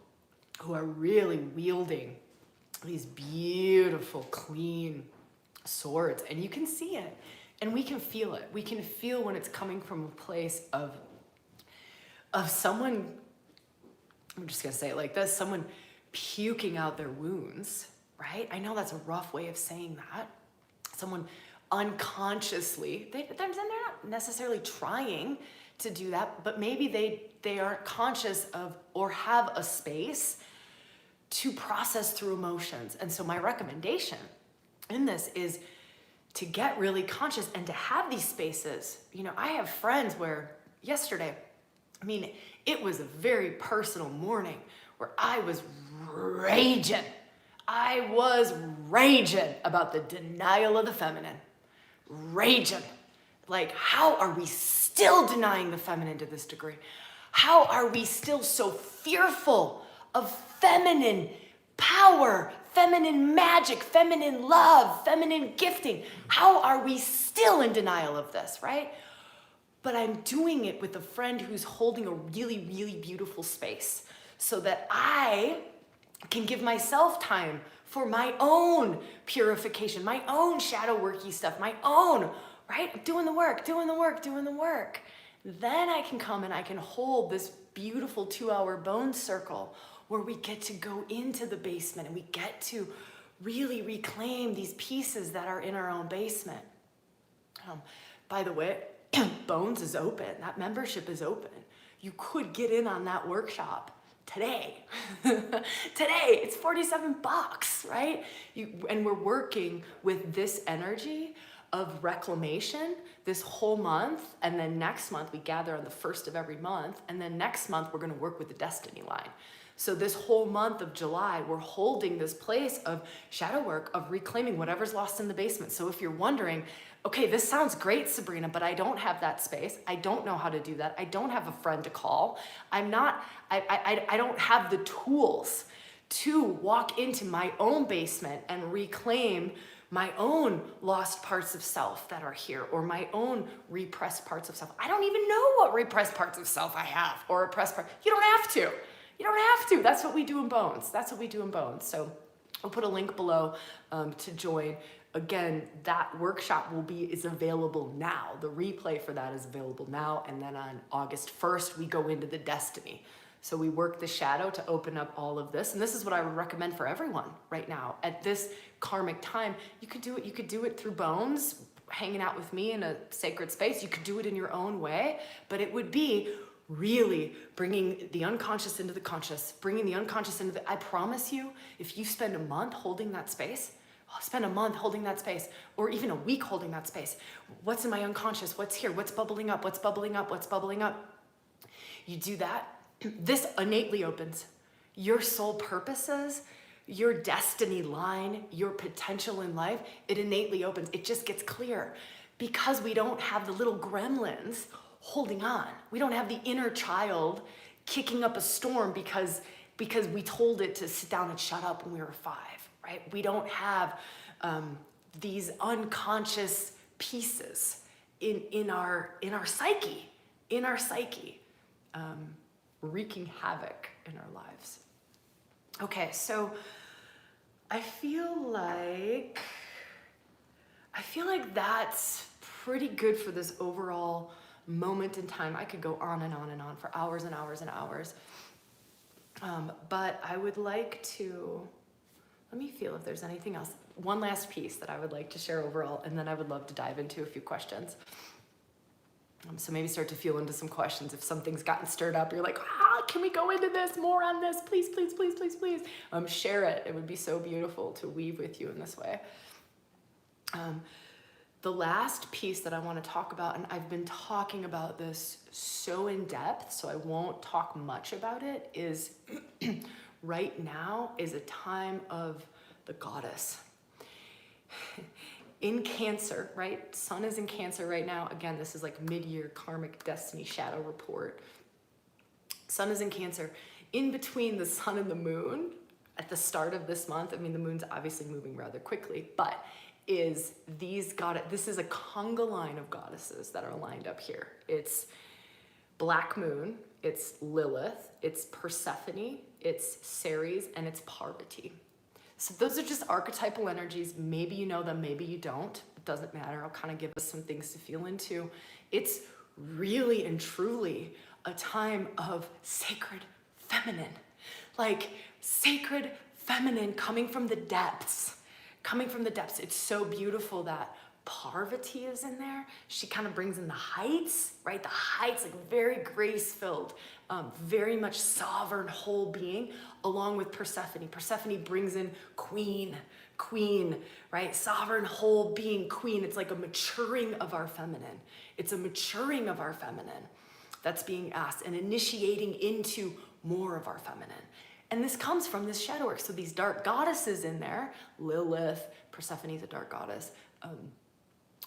who are really wielding these beautiful, clean swords, and you can see it, and we can feel it. We can feel when it's coming from a place of someone, I'm just gonna say it like this, someone puking out their wounds, right? I know that's a rough way of saying that. Someone unconsciously, they're not necessarily trying to do that, but maybe they aren't conscious of or have a space to process through emotions. And so my recommendation in this is to get really conscious and to have these spaces. I have friends where yesterday, it was a very personal morning where I was raging. I was raging about the denial of the feminine. Raging. Like, how are we still denying the feminine to this degree? How are we still so fearful of feminine power, feminine magic, feminine love, feminine gifting? How are we still in denial of this, right? But I'm doing it with a friend who's holding a really, really beautiful space so that I can give myself time for my own purification, my own shadow worky stuff, my own, right? I'm doing the work. Then I can come and I can hold this beautiful 2-hour bone circle where we get to go into the basement and we get to really reclaim these pieces that are in our own basement. By the way, Bones is open. That membership is open. You could get in on that workshop today. Today, it's $47, right? And we're working with this energy of reclamation this whole month, and then next month we gather on the 1st of every month, and then next month we're going to work with the destiny line. So this whole month of July, we're holding this place of shadow work, of reclaiming whatever's lost in the basement. So if you're wondering, okay, this sounds great, Sabrina, but I don't have that space. I don't know how to do that. I don't have a friend to call. I don't have the tools to walk into my own basement and reclaim my own lost parts of self that are here, or my own repressed parts of self. I don't even know what repressed parts of self I have, or repressed part. You don't have to. You don't have to. That's what we do in Bones. That's what we do in Bones. So I'll put a link below to join. Again, that workshop is available now. The replay for that is available now. And then on August 1st, we go into the destiny. So we work the shadow to open up all of this. And this is what I would recommend for everyone right now. At this karmic time, you could do it. You could do it through Bones, hanging out with me in a sacred space. You could do it in your own way, but it would be really bringing the unconscious into the conscious, bringing the unconscious into the, I promise you, if you spend a month holding that space, spend a month holding that space, or even a week holding that space. What's in my unconscious? What's here? What's bubbling up? What's bubbling up? What's bubbling up? You do that, this innately opens. Your soul purposes, your destiny line, your potential in life, it innately opens. It just gets clear because we don't have the little gremlins holding on. We don't have the inner child kicking up a storm because we told it to sit down and shut up when we were 5, right? We don't have these unconscious pieces in our psyche, wreaking havoc in our lives. Okay, so I feel like that's pretty good for this overall moment in time. I could go on and on and on for hours and hours and hours. But I would like to, let me feel if there's anything else. One last piece that I would like to share overall, and then I would love to dive into a few questions. So maybe start to feel into some questions. If something's gotten stirred up, you're like, can we go into this, more on this? Please, please, please, please, please. Share it. It would be so beautiful to weave with you in this way. The last piece that I want to talk about, and I've been talking about this so in depth, so I won't talk much about it, is right now is a time of the goddess. In Cancer, right? Sun is in Cancer right now. Again, this is like mid-year karmic destiny shadow report. Sun is in Cancer. In between the sun and the moon, at the start of this month, I mean, the moon's obviously moving rather quickly, but this is a conga line of goddesses that are lined up here. It's Black Moon, it's Lilith, it's Persephone, it's Ceres, and it's Parvati. So those are just archetypal energies. Maybe you know them, maybe you don't. It doesn't matter. I'll kind of give us some things to feel into. It's really and truly a time of sacred feminine. Like sacred feminine coming from the depths. It's so beautiful that Parvati is in there. She kind of brings in the heights, right? The heights, like very grace-filled, very much sovereign whole being, along with Persephone. Persephone brings in queen, right? Sovereign whole being, queen. It's like a maturing of our feminine. It's a maturing of our feminine that's being asked and initiating into more of our feminine. And this comes from this shadow work. So these dark goddesses in there, Lilith, Persephone's a dark goddess,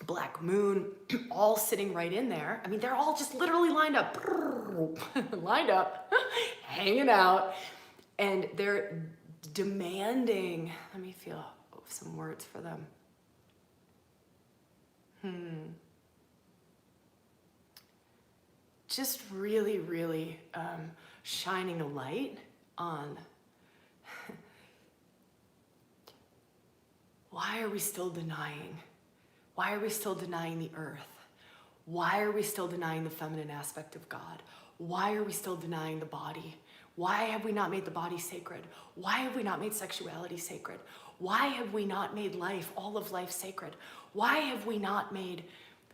Black Moon, all sitting right in there. I mean, they're all just literally lined up, hanging out, and they're demanding, let me feel some words for them. Just really, really shining a light on why are we still denying? Why are we still denying the earth? Why are we still denying the feminine aspect of God? Why are we still denying the body? Why have we not made the body sacred? Why have we not made sexuality sacred? Why have we not made life, all of life, sacred? Why have we not made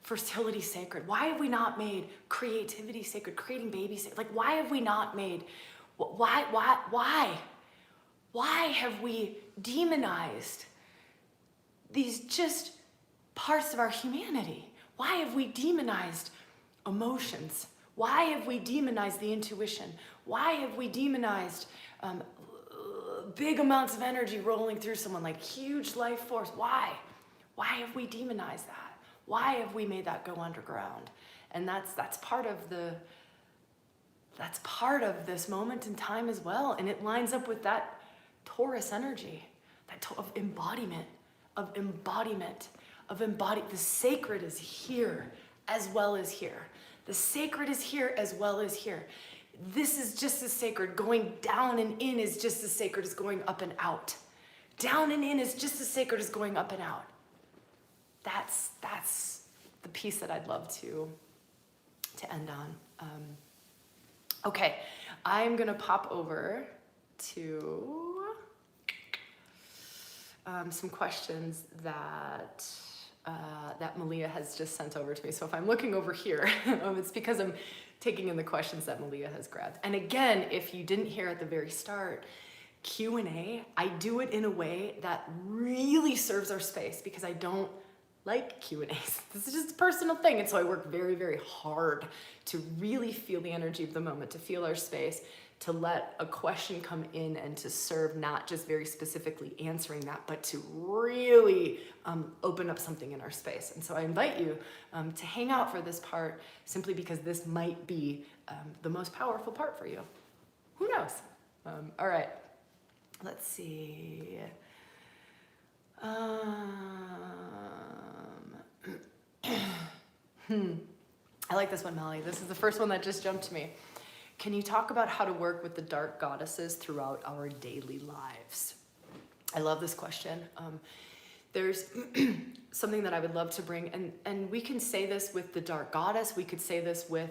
fertility sacred? Why have we not made creativity sacred, creating babies sacred? Like, why have we not made, why have we demonized these just parts of our humanity? Why have we demonized emotions? Why have we demonized the intuition? Why have we demonized big amounts of energy rolling through someone, like huge life force? Why? Why have we demonized that? Why have we made that go underground? And that's part of this moment in time as well. And it lines up with that Taurus energy, of embodiment. The sacred is here as well as here. The sacred is here as well as here. This is just as sacred. Going down and in is just as sacred as going up and out. Down and in is just as sacred as going up and out. That's the piece that I'd love to end on. Okay, I'm gonna pop over to some questions that Malia has just sent over to me. So if I'm looking over here, it's because I'm taking in the questions that Malia has grabbed. And again, if you didn't hear at the very start, Q&A, I do it in a way that really serves our space because I don't like Q&As. This is just a personal thing. And so I work very, very hard to really feel the energy of the moment, to feel our space, to let a question come in and to serve not just very specifically answering that, but to really open up something in our space. And so I invite you to hang out for this part simply because this might be the most powerful part for you. Who knows? All right, let's see. I like this one, Melly. This is the first one that just jumped to me. Can you talk about how to work with the dark goddesses throughout our daily lives? I love this question. There's something that I would love to bring, and we can say this with the dark goddess. We could say this with,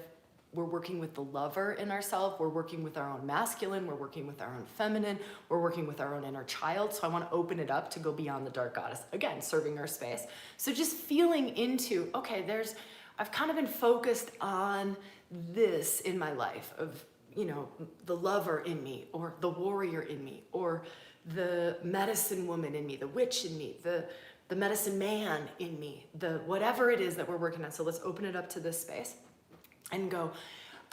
we're working with the lover in ourselves. We're working with our own masculine. We're working with our own feminine. We're working with our own inner child. So I want to open it up to go beyond the dark goddess. Again, serving our space. So just feeling into, okay, I've kind of been focused on this in my life of, the lover in me, or the warrior in me, or the medicine woman in me, the witch in me, the medicine man in me, the whatever it is that we're working on. So let's open it up to this space and go,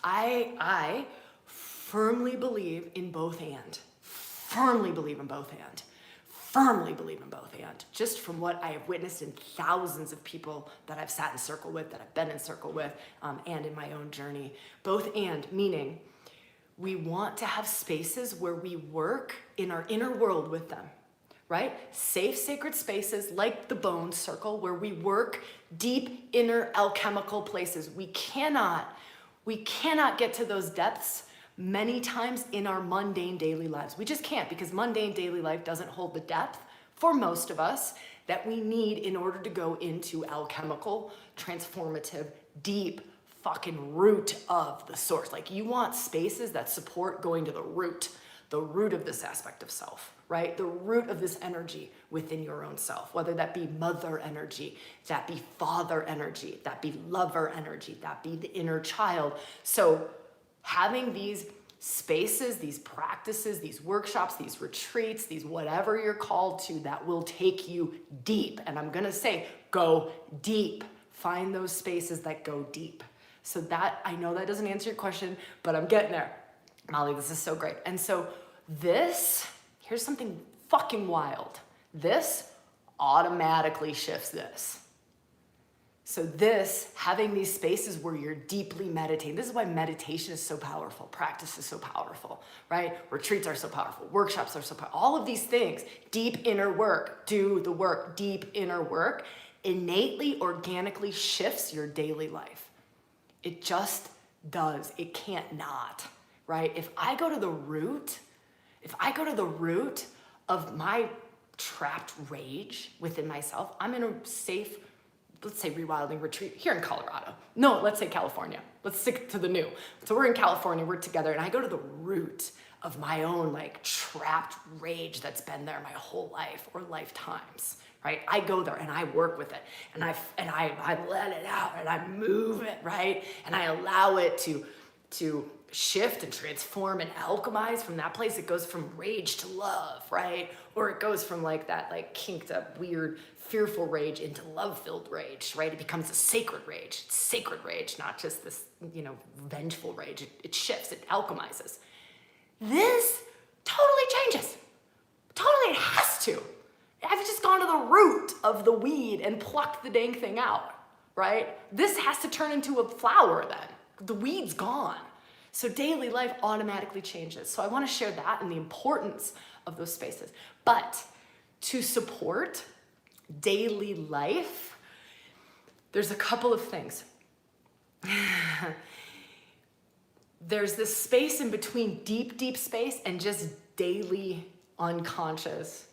I firmly believe in both and. Firmly believe in both and. Firmly believe in both and. Just from what I have witnessed in thousands of people that I've sat in circle with, that I've been in circle with, and in my own journey. Both and, meaning we want to have spaces where we work in our inner world with them, right? Safe, sacred spaces like the bone circle where we work deep inner alchemical places. We cannot get to those depths many times in our mundane daily lives. We just can't, because mundane daily life doesn't hold the depth for most of us that we need in order to go into alchemical, transformative, deep fucking root of the source. Like, you want spaces that support going to the root of this aspect of self, right? The root of this energy within your own self, whether that be mother energy, that be father energy, that be lover energy, that be the inner child. So having these spaces, these practices, these workshops, these retreats, these whatever you're called to that will take you deep. And I'm gonna say, go deep. Find those spaces that go deep. So that, I know that doesn't answer your question, but I'm getting there. Molly, this is so great. And so here's something fucking wild. This automatically shifts this. So having these spaces where you're deeply meditating, this is why meditation is so powerful, practice is so powerful, right? Retreats are so powerful, workshops are so powerful, all of these things, deep inner work, do the work, deep inner work, innately, organically shifts your daily life. It just does, it can't not, right? If I go to the root of my trapped rage within myself, I'm in a safe, let's say, rewilding retreat here in Colorado. No, let's say California. Let's stick to the new. So we're in California, we're together, and I go to the root of my own trapped rage that's been there my whole life or lifetimes, right? I go there and I work with it, and I let it out and I move it, right? And I allow it to shift and transform and alchemize from that place. It goes from rage to love, right? Or it goes from like that like kinked up, weird, fearful rage into love-filled rage, right? It becomes a sacred rage. It's sacred rage, not just this, you know, vengeful rage. It shifts, it alchemizes. This totally changes. Totally, it has to. I've just gone to the root of the weed and plucked the dang thing out, right? This has to turn into a flower then. The weed's gone. So daily life automatically changes. So I want to share that and the importance of those spaces. But to support daily life, there's a couple of things. There's this space in between, deep space, and just daily unconscious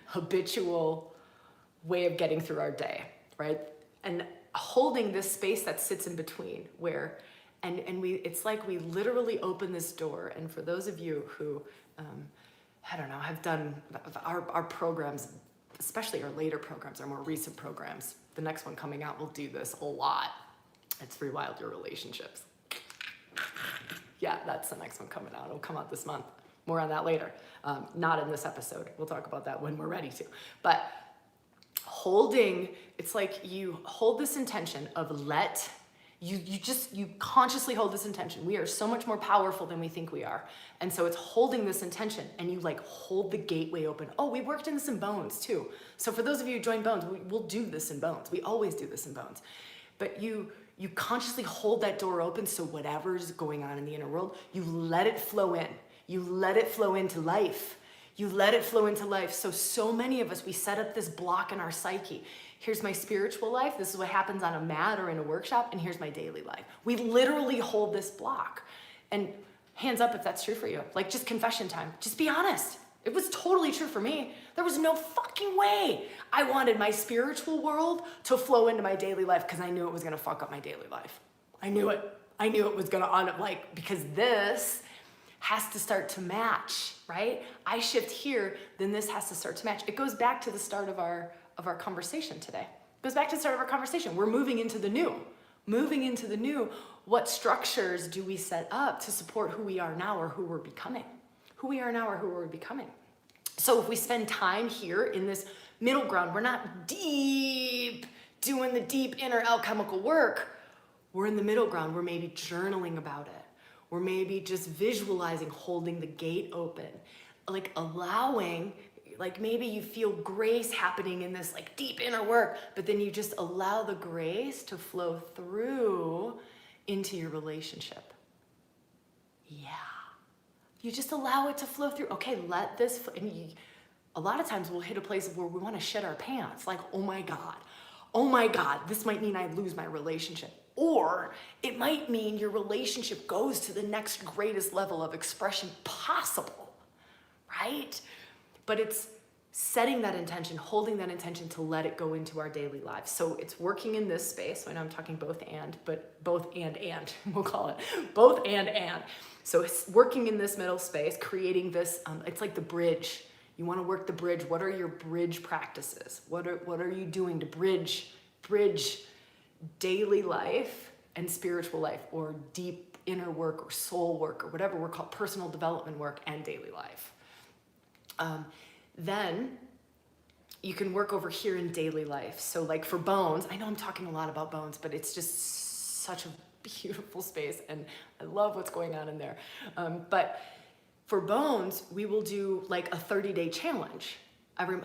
habitual way of getting through our day, right? And holding this space that sits in between where, and we, it's like we literally open this door. And for those of you who, I don't know, have done our programs, especially our later programs, our more recent programs, the next one coming out will do this a lot. It's Rewild Your Relationships. Yeah, that's the next one coming out. It'll come out this month. More on that later. Not in this episode. We'll talk about that when we're ready to. But holding, it's like you hold this intention of you consciously hold this intention. We are so much more powerful than we think we are. And so it's holding this intention and you like hold the gateway open. Oh, we worked in this in Bones too. So for those of you who join Bones, we'll do this in Bones. We always do this in Bones. But you consciously hold that door open so whatever's going on in the inner world, you let it flow in. You let it flow into life. You let it flow into life. So many of us, we set up this block in our psyche. Here's my spiritual life. This is what happens on a mat or in a workshop. And here's my daily life. We literally hold this block. And hands up if that's true for you. Like just confession time. Just be honest. It was totally true for me. There was no fucking way I wanted my spiritual world to flow into my daily life because I knew it was going to fuck up my daily life. I knew it. I knew it was going to, because this has to start to match, right? I shift here, then this has to start to match. It goes back to the start of our conversation today. It goes back to the start of our conversation. We're moving into the new. Moving into the new, what structures do we set up to support who we are now or who we're becoming? Who we are now or who we're becoming. So if we spend time here in this middle ground, we're not deep doing the deep inner alchemical work. We're in the middle ground. We're maybe journaling about it. We're maybe just visualizing, holding the gate open, like allowing, like maybe you feel grace happening in this like deep inner work, but then you just allow the grace to flow through into your relationship. Yeah. You just allow it to flow through. Okay, let this, a lot of times we'll hit a place where we want to shit our pants. Like, oh my God, this might mean I lose my relationship. Or it might mean your relationship goes to the next greatest level of expression possible, right? But it's setting that intention, holding that intention to let it go into our daily lives. So it's working in this space. I know I'm talking both and, but both and, we'll call it both and. So it's working in this middle space, creating this, it's like the bridge. You want to work the bridge. What are your bridge practices? What are you doing to bridge daily life and spiritual life, or deep inner work or soul work or whatever we're called, personal development work and daily life? Then you can work over here in daily life. So like for Bones, I know I'm talking a lot about Bones, but it's just such a beautiful space and I love what's going on in there. But for Bones, we will do like a 30-day challenge.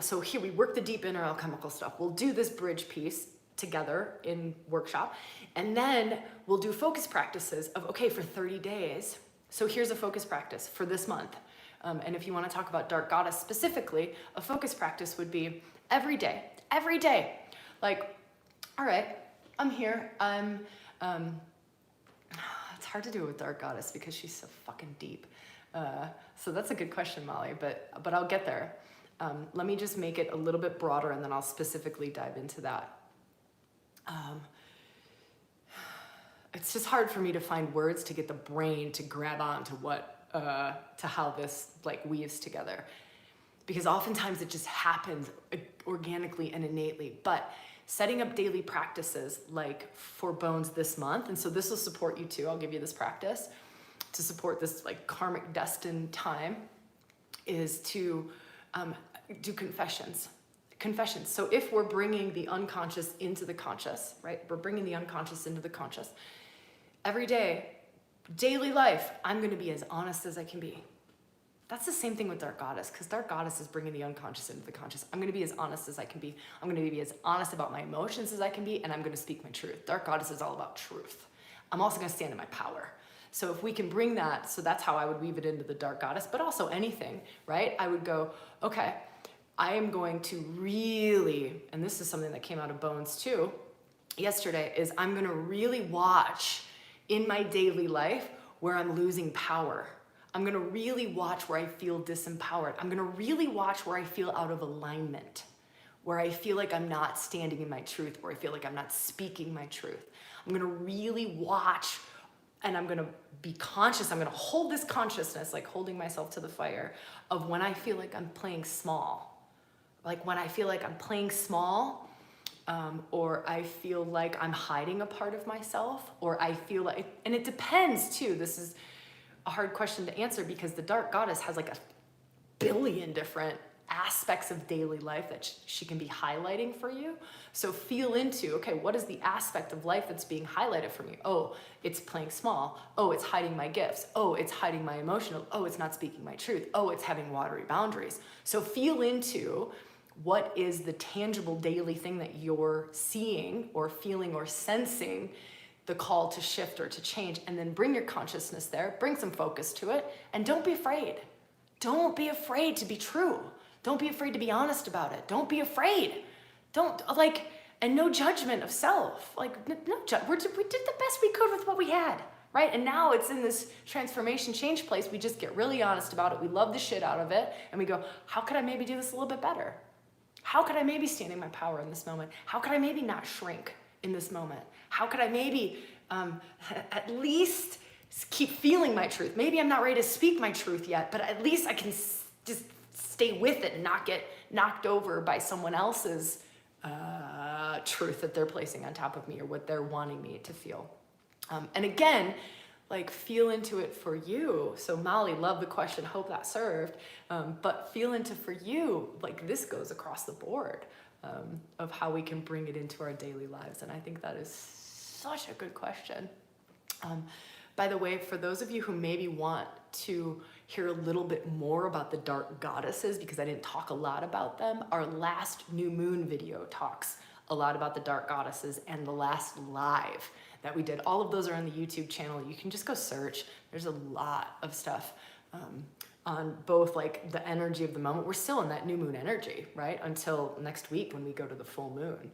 So here we work the deep inner alchemical stuff. We'll do this bridge piece together in workshop. And then we'll do focus practices of, okay, for 30 days. So here's a focus practice for this month. And if you want to talk about Dark Goddess specifically, a focus practice would be every day. Like, all right, I'm here. It's hard to do it with Dark Goddess because she's so fucking deep. So that's a good question, Molly, but I'll get there. Let me just make it a little bit broader and then I'll specifically dive into that. It's just hard for me to find words to get the brain to grab on to to how this like weaves together, because oftentimes it just happens organically and innately. But setting up daily practices like for Bones this month, and so this will support you too. I'll give you this practice. to support this like karmic destined time is to do confessions. So if we're bringing the unconscious into the conscious, right? We're bringing the unconscious into the conscious. Every day, daily life, I'm going to be as honest as I can be. That's the same thing with Dark Goddess, because Dark Goddess is bringing the unconscious into the conscious. I'm going to be as honest as I can be. I'm going to be as honest about my emotions as I can be, and I'm going to speak my truth. Dark Goddess is all about truth. I'm also going to stand in my power. So if we can bring that, so that's how I would weave it into the Dark Goddess, but also anything, right? I would go, okay, I am going to really, and this is something that came out of Bones too, yesterday, is I'm going to really watch in my daily life where I'm losing power. I'm going to really watch where I feel disempowered. I'm going to really watch where I feel out of alignment, where I feel like I'm not standing in my truth, where I feel like I'm not speaking my truth. I'm going to really watch, and I'm going to be conscious. I'm going to hold this consciousness, like holding myself to the fire, of when I feel like I'm playing small. Like when I feel like I'm playing small, or I feel like I'm hiding a part of myself, or I feel like, and it depends too. This is a hard question to answer because the Dark Goddess has like a billion different aspects of daily life that she can be highlighting for you. So feel into, okay, what is the aspect of life that's being highlighted for me? Oh, it's playing small. Oh, it's hiding my gifts. Oh, it's hiding my emotional. Oh, it's not speaking my truth. Oh, it's having watery boundaries. So feel into what is the tangible daily thing that you're seeing or feeling or sensing the call to shift or to change, and then bring your consciousness there, bring some focus to it, and don't be afraid. Don't be afraid to be true. Don't be afraid to be honest about it. Don't be afraid. Don't, like, and no judgment of self. Like, we did the best we could with what we had, right? And now it's in this transformation change place. We just get really honest about it. We love the shit out of it. And we go, how could I maybe do this a little bit better? How could I maybe stand in my power in this moment? How could I maybe not shrink in this moment? How could I maybe at least keep feeling my truth? Maybe I'm not ready to speak my truth yet, but at least I can just stay with it and not get knocked over by someone else's truth that they're placing on top of me or what they're wanting me to feel. And again, like feel into it for you. So Molly, love the question, hope that served. But feel into for you, like this goes across the board of how we can bring it into our daily lives. And I think that is such a good question. By the way, for those of you who maybe want to hear a little bit more about the Dark Goddesses, because I didn't talk a lot about them, our last new moon video talks a lot about the Dark Goddesses, and the last live that we did. All of those are on the YouTube channel. You can just go search. There's a lot of stuff on both like the energy of the moment. We're still in that new moon energy, right? Until next week when we go to the full moon.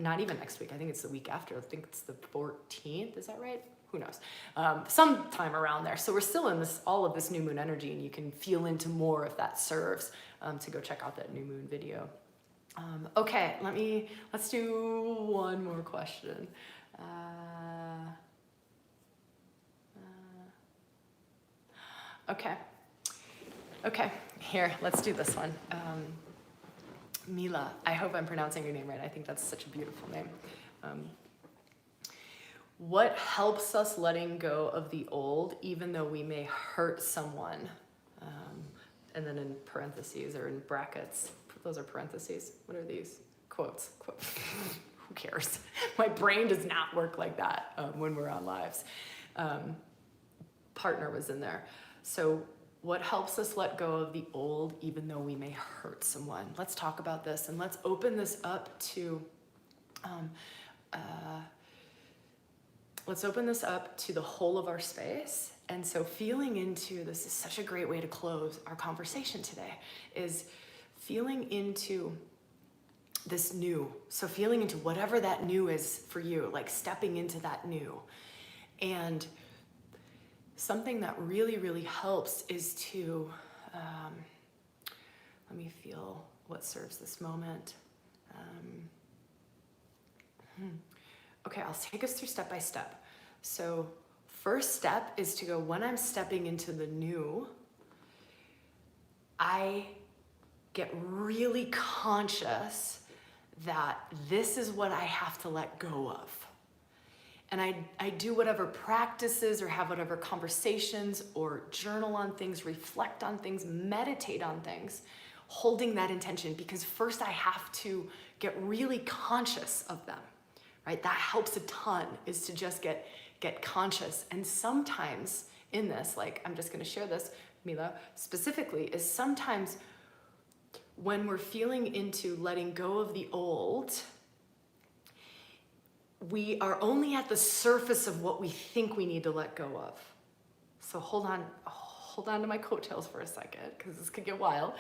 Not even next week. I think it's the week after. I think it's the 14th. Is that right? Who knows? Sometime around there. So we're still in this, all of this new moon energy, and you can feel into more if that serves to go check out that new moon video. Okay, let's do one more question. Okay, here, let's do this one. Mila, I hope I'm pronouncing your name right. I think that's such a beautiful name. What helps us letting go of the old, even though we may hurt someone? And then in parentheses or in brackets, those are parentheses. What are these? Quotes. Who cares? My brain does not work like that when we're on lives. Partner was in there. So what helps us let go of the old, even though we may hurt someone? Let's talk about this, and let's open this up to the whole of our space. And so feeling into, this is such a great way to close our conversation today, is feeling into this new. So feeling into whatever that new is for you, like stepping into that new. And something that really, really helps is to, let me feel what serves this moment. Okay, I'll take us through step by step. So first step is to go, when I'm stepping into the new, I get really conscious that this is what I have to let go of. And I do whatever practices or have whatever conversations or journal on things, reflect on things, meditate on things, holding that intention, because first I have to get really conscious of them, right? That helps a ton, is to just get conscious. And sometimes in this, like I'm just gonna share this, Mila, specifically, is sometimes when we're feeling into letting go of the old, we are only at the surface of what we think we need to let go of. So hold on to my coattails for a second, because this could get wild.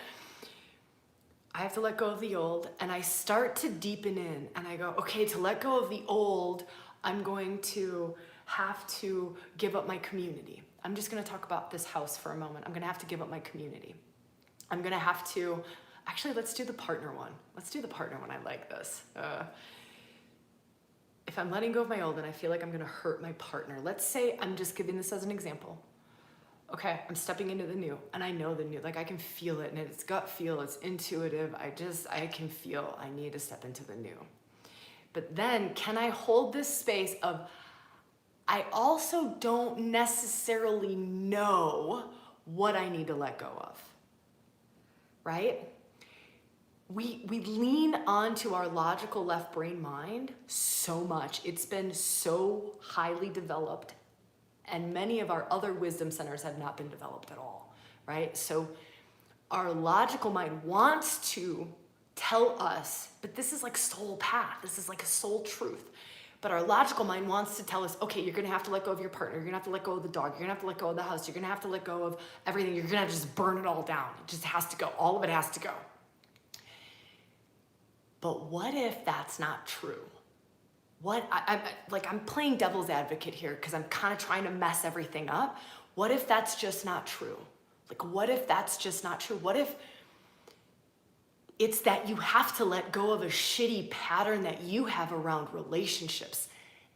I have to let go of the old, and I start to deepen in, and I go, okay, to let go of the old, I'm going to have to give up my community. I'm just gonna talk about this house for a moment. I'm gonna have to give up my community. I'm gonna have to, actually, let's do the partner one. Let's do the partner one, I like this. If I'm letting go of my old and I feel like I'm gonna hurt my partner, let's say, I'm just giving this as an example. Okay, I'm stepping into the new, and I know the new, like I can feel it, and it's gut feel, it's intuitive. I can feel I need to step into the new. But then can I hold this space of, I also don't necessarily know what I need to let go of, right? We lean onto our logical left brain mind so much. It's been so highly developed, and many of our other wisdom centers have not been developed at all, right? So our logical mind wants to tell us, but this is like soul path. This is like a soul truth. But our logical mind wants to tell us, okay, you're gonna have to let go of your partner. You're gonna have to let go of the dog. You're gonna have to let go of the house. You're gonna have to let go of everything. You're gonna have to just burn it all down. It just has to go. All of it has to go. But what if that's not true? I'm playing devil's advocate here because I'm kind of trying to mess everything up. What if that's just not true? Like, what if that's just not true? What if it's that you have to let go of a shitty pattern that you have around relationships?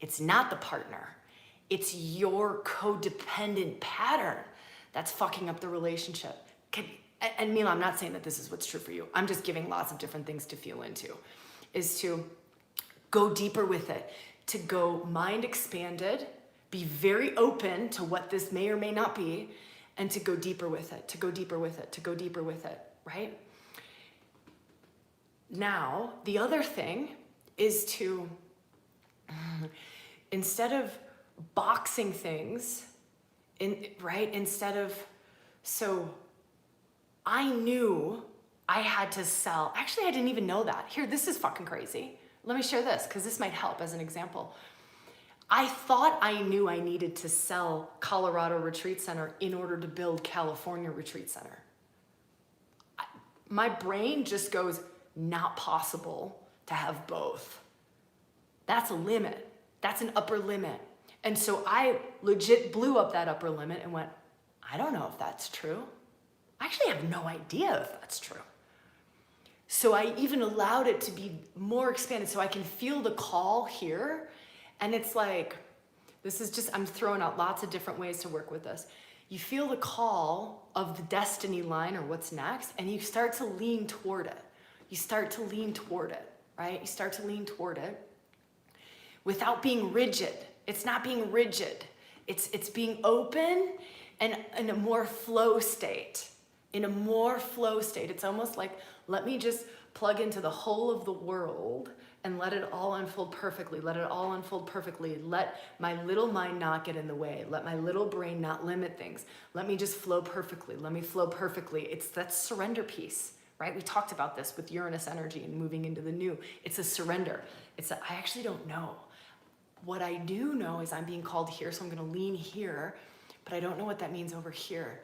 It's not the partner. It's your codependent pattern that's fucking up the relationship. And Mila, I'm not saying that this is what's true for you. I'm just giving lots of different things to feel into, is to go deeper with it, to go mind expanded, be very open to what this may or may not be, and to go deeper with it, to go deeper with it, to go deeper with it, right? Now, the other thing is to, instead of boxing things, so I knew I had to sell. Actually, I didn't even know that. Here, this is fucking crazy. Let me share this, because this might help as an example. I thought I knew I needed to sell Colorado Retreat Center in order to build California Retreat Center. My brain just goes, not possible to have both. That's a limit. That's an upper limit. And so I legit blew up that upper limit and went, I don't know if that's true. I actually have no idea if that's true. So I even allowed it to be more expanded so I can feel the call here. And it's like, this is just, I'm throwing out lots of different ways to work with this. You feel the call of the destiny line or what's next, and you start to lean toward it. You start to lean toward it, right? You start to lean toward it without being rigid. It's not being rigid. It's being open and in a more flow state. In a more flow state. It's almost like, let me just plug into the whole of the world and let it all unfold perfectly. Let it all unfold perfectly. Let my little mind not get in the way. Let my little brain not limit things. Let me just flow perfectly. Let me flow perfectly. It's that surrender piece, right? We talked about this with Uranus energy and moving into the new. It's a surrender. I actually don't know. What I do know is I'm being called here, so I'm gonna lean here, but I don't know what that means over here.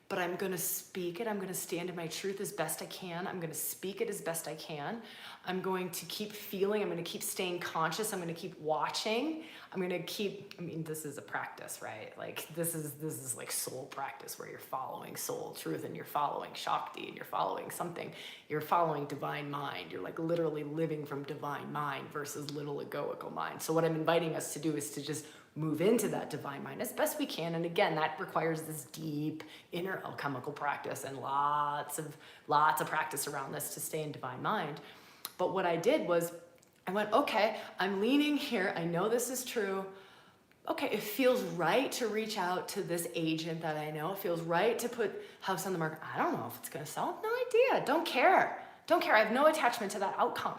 But I'm gonna speak it. I'm gonna stand in my truth as best I can. I'm gonna speak it as best I can. I'm going to keep feeling. I'm gonna keep staying conscious. I'm gonna keep watching. I'm gonna keep, this is a practice, right? Like this is like soul practice where you're following soul truth and you're following Shakti and you're following something. You're following divine mind. You're like literally living from divine mind versus little egoical mind. So what I'm inviting us to do is to just move into that divine mind as best we can. And again, that requires this deep inner alchemical practice and lots of practice around this to stay in divine mind. But what I did was I went, okay, I'm leaning here. I know this is true. okay, it feels right to reach out to this agent that I know. It feels right to put house on the market. I don't know if it's gonna sell. No idea. Don't care. Don't care. I have no attachment to that outcome.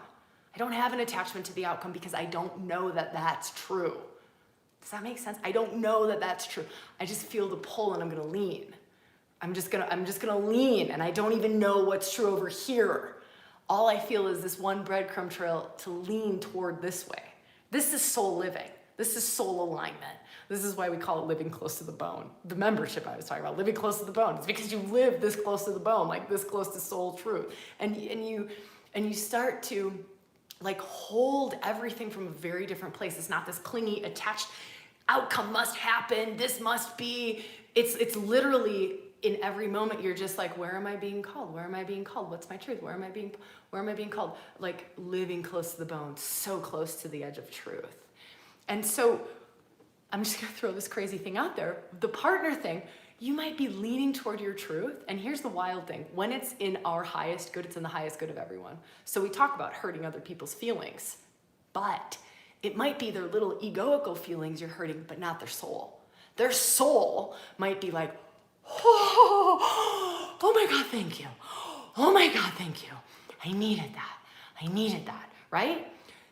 I don't have an attachment to the outcome because I don't know that that's true. Does that make sense? I don't know that that's true. I just feel the pull and I'm gonna lean. I'm just gonna lean, and I don't even know what's true over here. All I feel is this one breadcrumb trail to lean toward this way. This is soul living. This is soul alignment. This is why we call it living close to the bone. The membership I was talking about, living close to the bone. It's because you live this close to the bone, like this close to soul truth. And you start to like hold everything from a very different place. It's not this clingy, attached, outcome must happen, this must be. It's literally in every moment you're just like, where am I being called? Where am I being called? What's my truth? Where am I being called? Like living close to the bone, so close to the edge of truth. And so I'm just gonna throw this crazy thing out there. The partner thing, you might be leaning toward your truth. And here's the wild thing. When it's in our highest good, it's in the highest good of everyone. So we talk about hurting other people's feelings, but it might be their little egoical feelings you're hurting, but not their soul. Their soul might be like, oh my God, thank you. Oh my God, thank you. I needed that, right?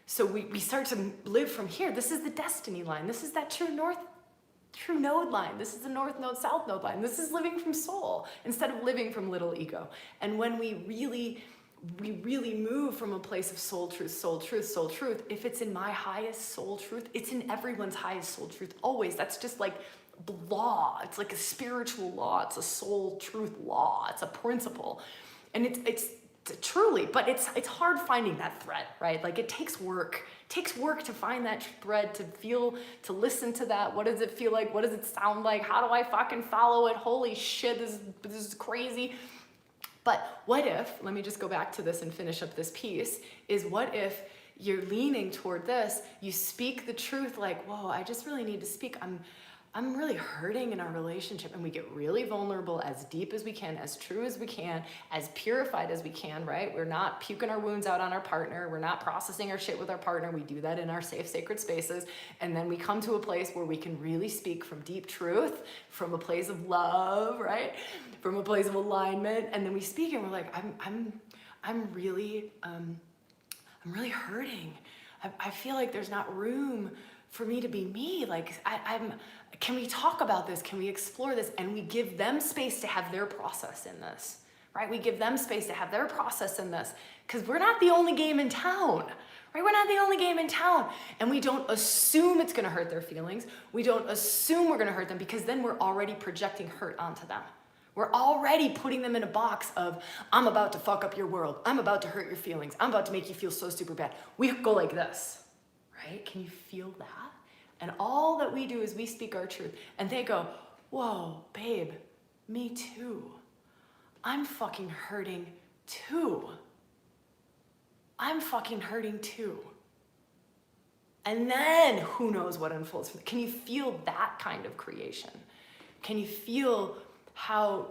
So we start to live from here. This is the destiny line. This is that true node line. This is the north node, south node line. This is living from soul instead of living from little ego. And when we really move from a place of soul truth, soul truth, soul truth, if it's in my highest soul truth, it's in everyone's highest soul truth always. That's just like law. It's like a spiritual law. It's a soul truth law. It's a principle. And it's truly, but it's hard finding that thread, right? Like it takes work. It takes work to find that thread, to feel, to listen to that. What does it feel like? What does it sound like? How do I fucking follow it? Holy shit, this is crazy. But what if, let me just go back to this and finish up this piece, is what if you're leaning toward this, you speak the truth like, whoa, I just really need to speak. I'm really hurting in our relationship, and we get really vulnerable, as deep as we can, as true as we can, as purified as we can, right? We're not puking our wounds out on our partner. We're not processing our shit with our partner. We do that in our safe, sacred spaces. And then we come to a place where we can really speak from deep truth, from a place of love, right? From a place of alignment. And then we speak and we're like, I'm really hurting. I feel like there's not room for me to be me. Like can we talk about this? Can we explore this? And we give them space to have their process in this, right? We give them space to have their process in this, because we're not the only game in town, right? We're not the only game in town. And we don't assume it's gonna hurt their feelings. We don't assume we're gonna hurt them, because then we're already projecting hurt onto them. We're already putting them in a box of, I'm about to fuck up your world. I'm about to hurt your feelings. I'm about to make you feel so super bad. We go like this, right? Can you feel that? And all that we do is we speak our truth. And they go, whoa, babe, me too. I'm fucking hurting too. I'm fucking hurting too. And then who knows what unfolds. Can you feel that kind of creation? Can you feel how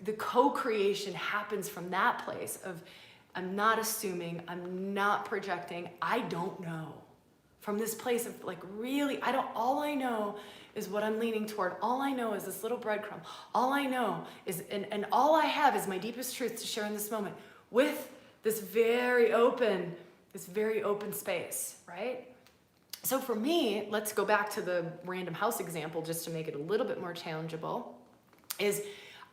the co-creation happens from that place of, I'm not assuming, I'm not projecting, I don't know. From this place of like, really, all I know is what I'm leaning toward. All I know is this little breadcrumb. All I know is, and all I have is my deepest truth to share in this moment with this very open space, right? So for me, let's go back to the random house example just to make it a little bit more challengeable, is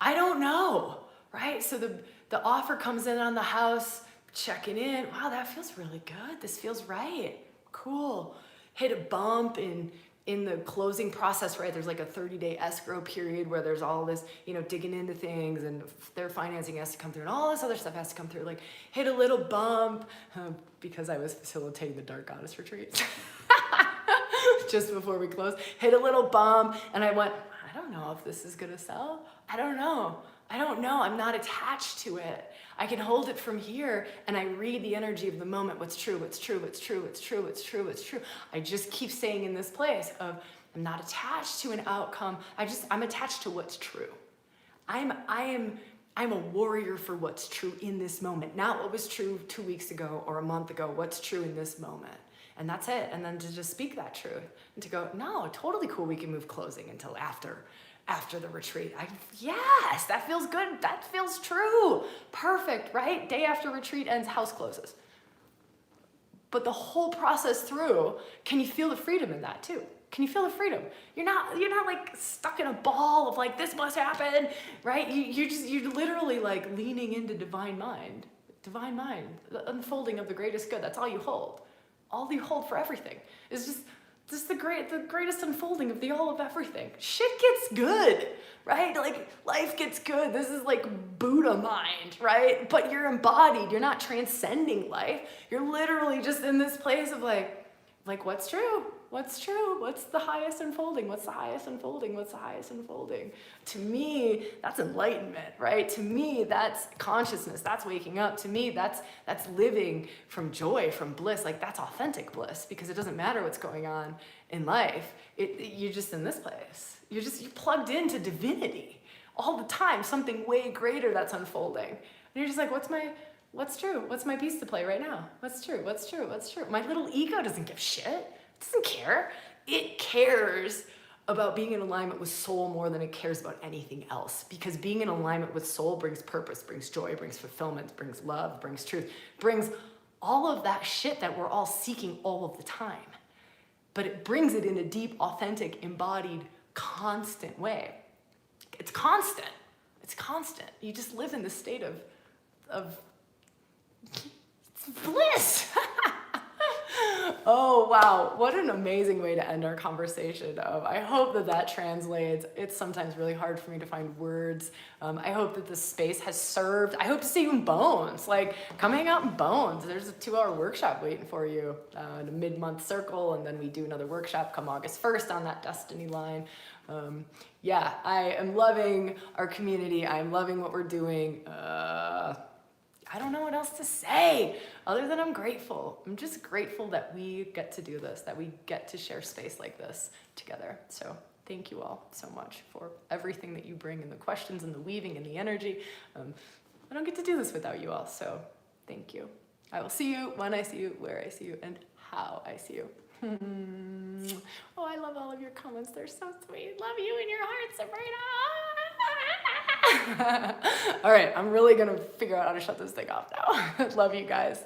I don't know, right? So the offer comes in on the house, checking in. Wow, that feels really good. This feels right. Cool. Hit a bump in the closing process, right? There's like a 30-day escrow period where there's all this, digging into things, and their financing has to come through and all this other stuff has to come through. Like hit a little bump because I was facilitating the Dark Goddess retreat just before we closed. Hit a little bump and I went, I don't know if this is gonna sell. I don't know. I'm not attached to it. I can hold it from here and I read the energy of the moment. What's true, what's true, what's true, what's true, what's true, what's true. I just keep saying in this place of, I'm not attached to an outcome. I'm attached to what's true. I'm a warrior for what's true in this moment. Not what was true 2 weeks ago or a month ago. What's true in this moment. And that's it. And then to just speak that truth and to go, no, totally cool. We can move closing until after the retreat. Yes, that feels good. That feels true. Perfect, right? Day after retreat ends, house closes. But the whole process through, can you feel the freedom in that too? Can you feel the freedom? You're not like stuck in a ball of like, this must happen, right? You're literally like leaning into divine mind, the unfolding of the greatest good. That's all you hold. All you hold for everything is just the greatest unfolding of the all of everything. Shit gets good, right? Like life gets good. This is like Buddha mind, right? But you're embodied. You're not transcending life. You're literally just in this place of like what's true? What's true? What's the highest unfolding? What's the highest unfolding? What's the highest unfolding? To me, that's enlightenment, right? To me, that's consciousness. That's waking up. To me, that's living from joy, from bliss. Like that's authentic bliss, because it doesn't matter what's going on in life. You're just in this place. You're plugged into divinity all the time. Something way greater that's unfolding. And you're just like, what's true? What's my piece to play right now? What's true? What's true? What's true? My little ego doesn't give shit. It doesn't care. It cares about being in alignment with soul more than it cares about anything else. Because being in alignment with soul brings purpose, brings joy, brings fulfillment, brings love, brings truth, brings all of that shit that we're all seeking all of the time. But it brings it in a deep, authentic, embodied, constant way. It's constant. It's constant. You just live in this state of bliss. Oh, wow. What an amazing way to end our conversation. I hope that translates. It's sometimes really hard for me to find words. I hope that this space has served. I hope to see you in Bones. Like, come hang out in Bones. There's a 2-hour workshop waiting for you in a mid-month circle, and then we do another workshop come August 1st on that destiny line. Yeah, I am loving our community. I'm loving what we're doing. I don't know what else to say other than I'm grateful. I'm just grateful that we get to do this, that we get to share space like this together. So thank you all so much for everything that you bring, and the questions and the weaving and the energy. I don't get to do this without you all, so thank you. I will see you when I see you, where I see you, and how I see you. Oh, I love all of your comments. They're so sweet. Love you in your heart, Sabrina. All right, I'm really gonna figure out how to shut this thing off now. Love you guys.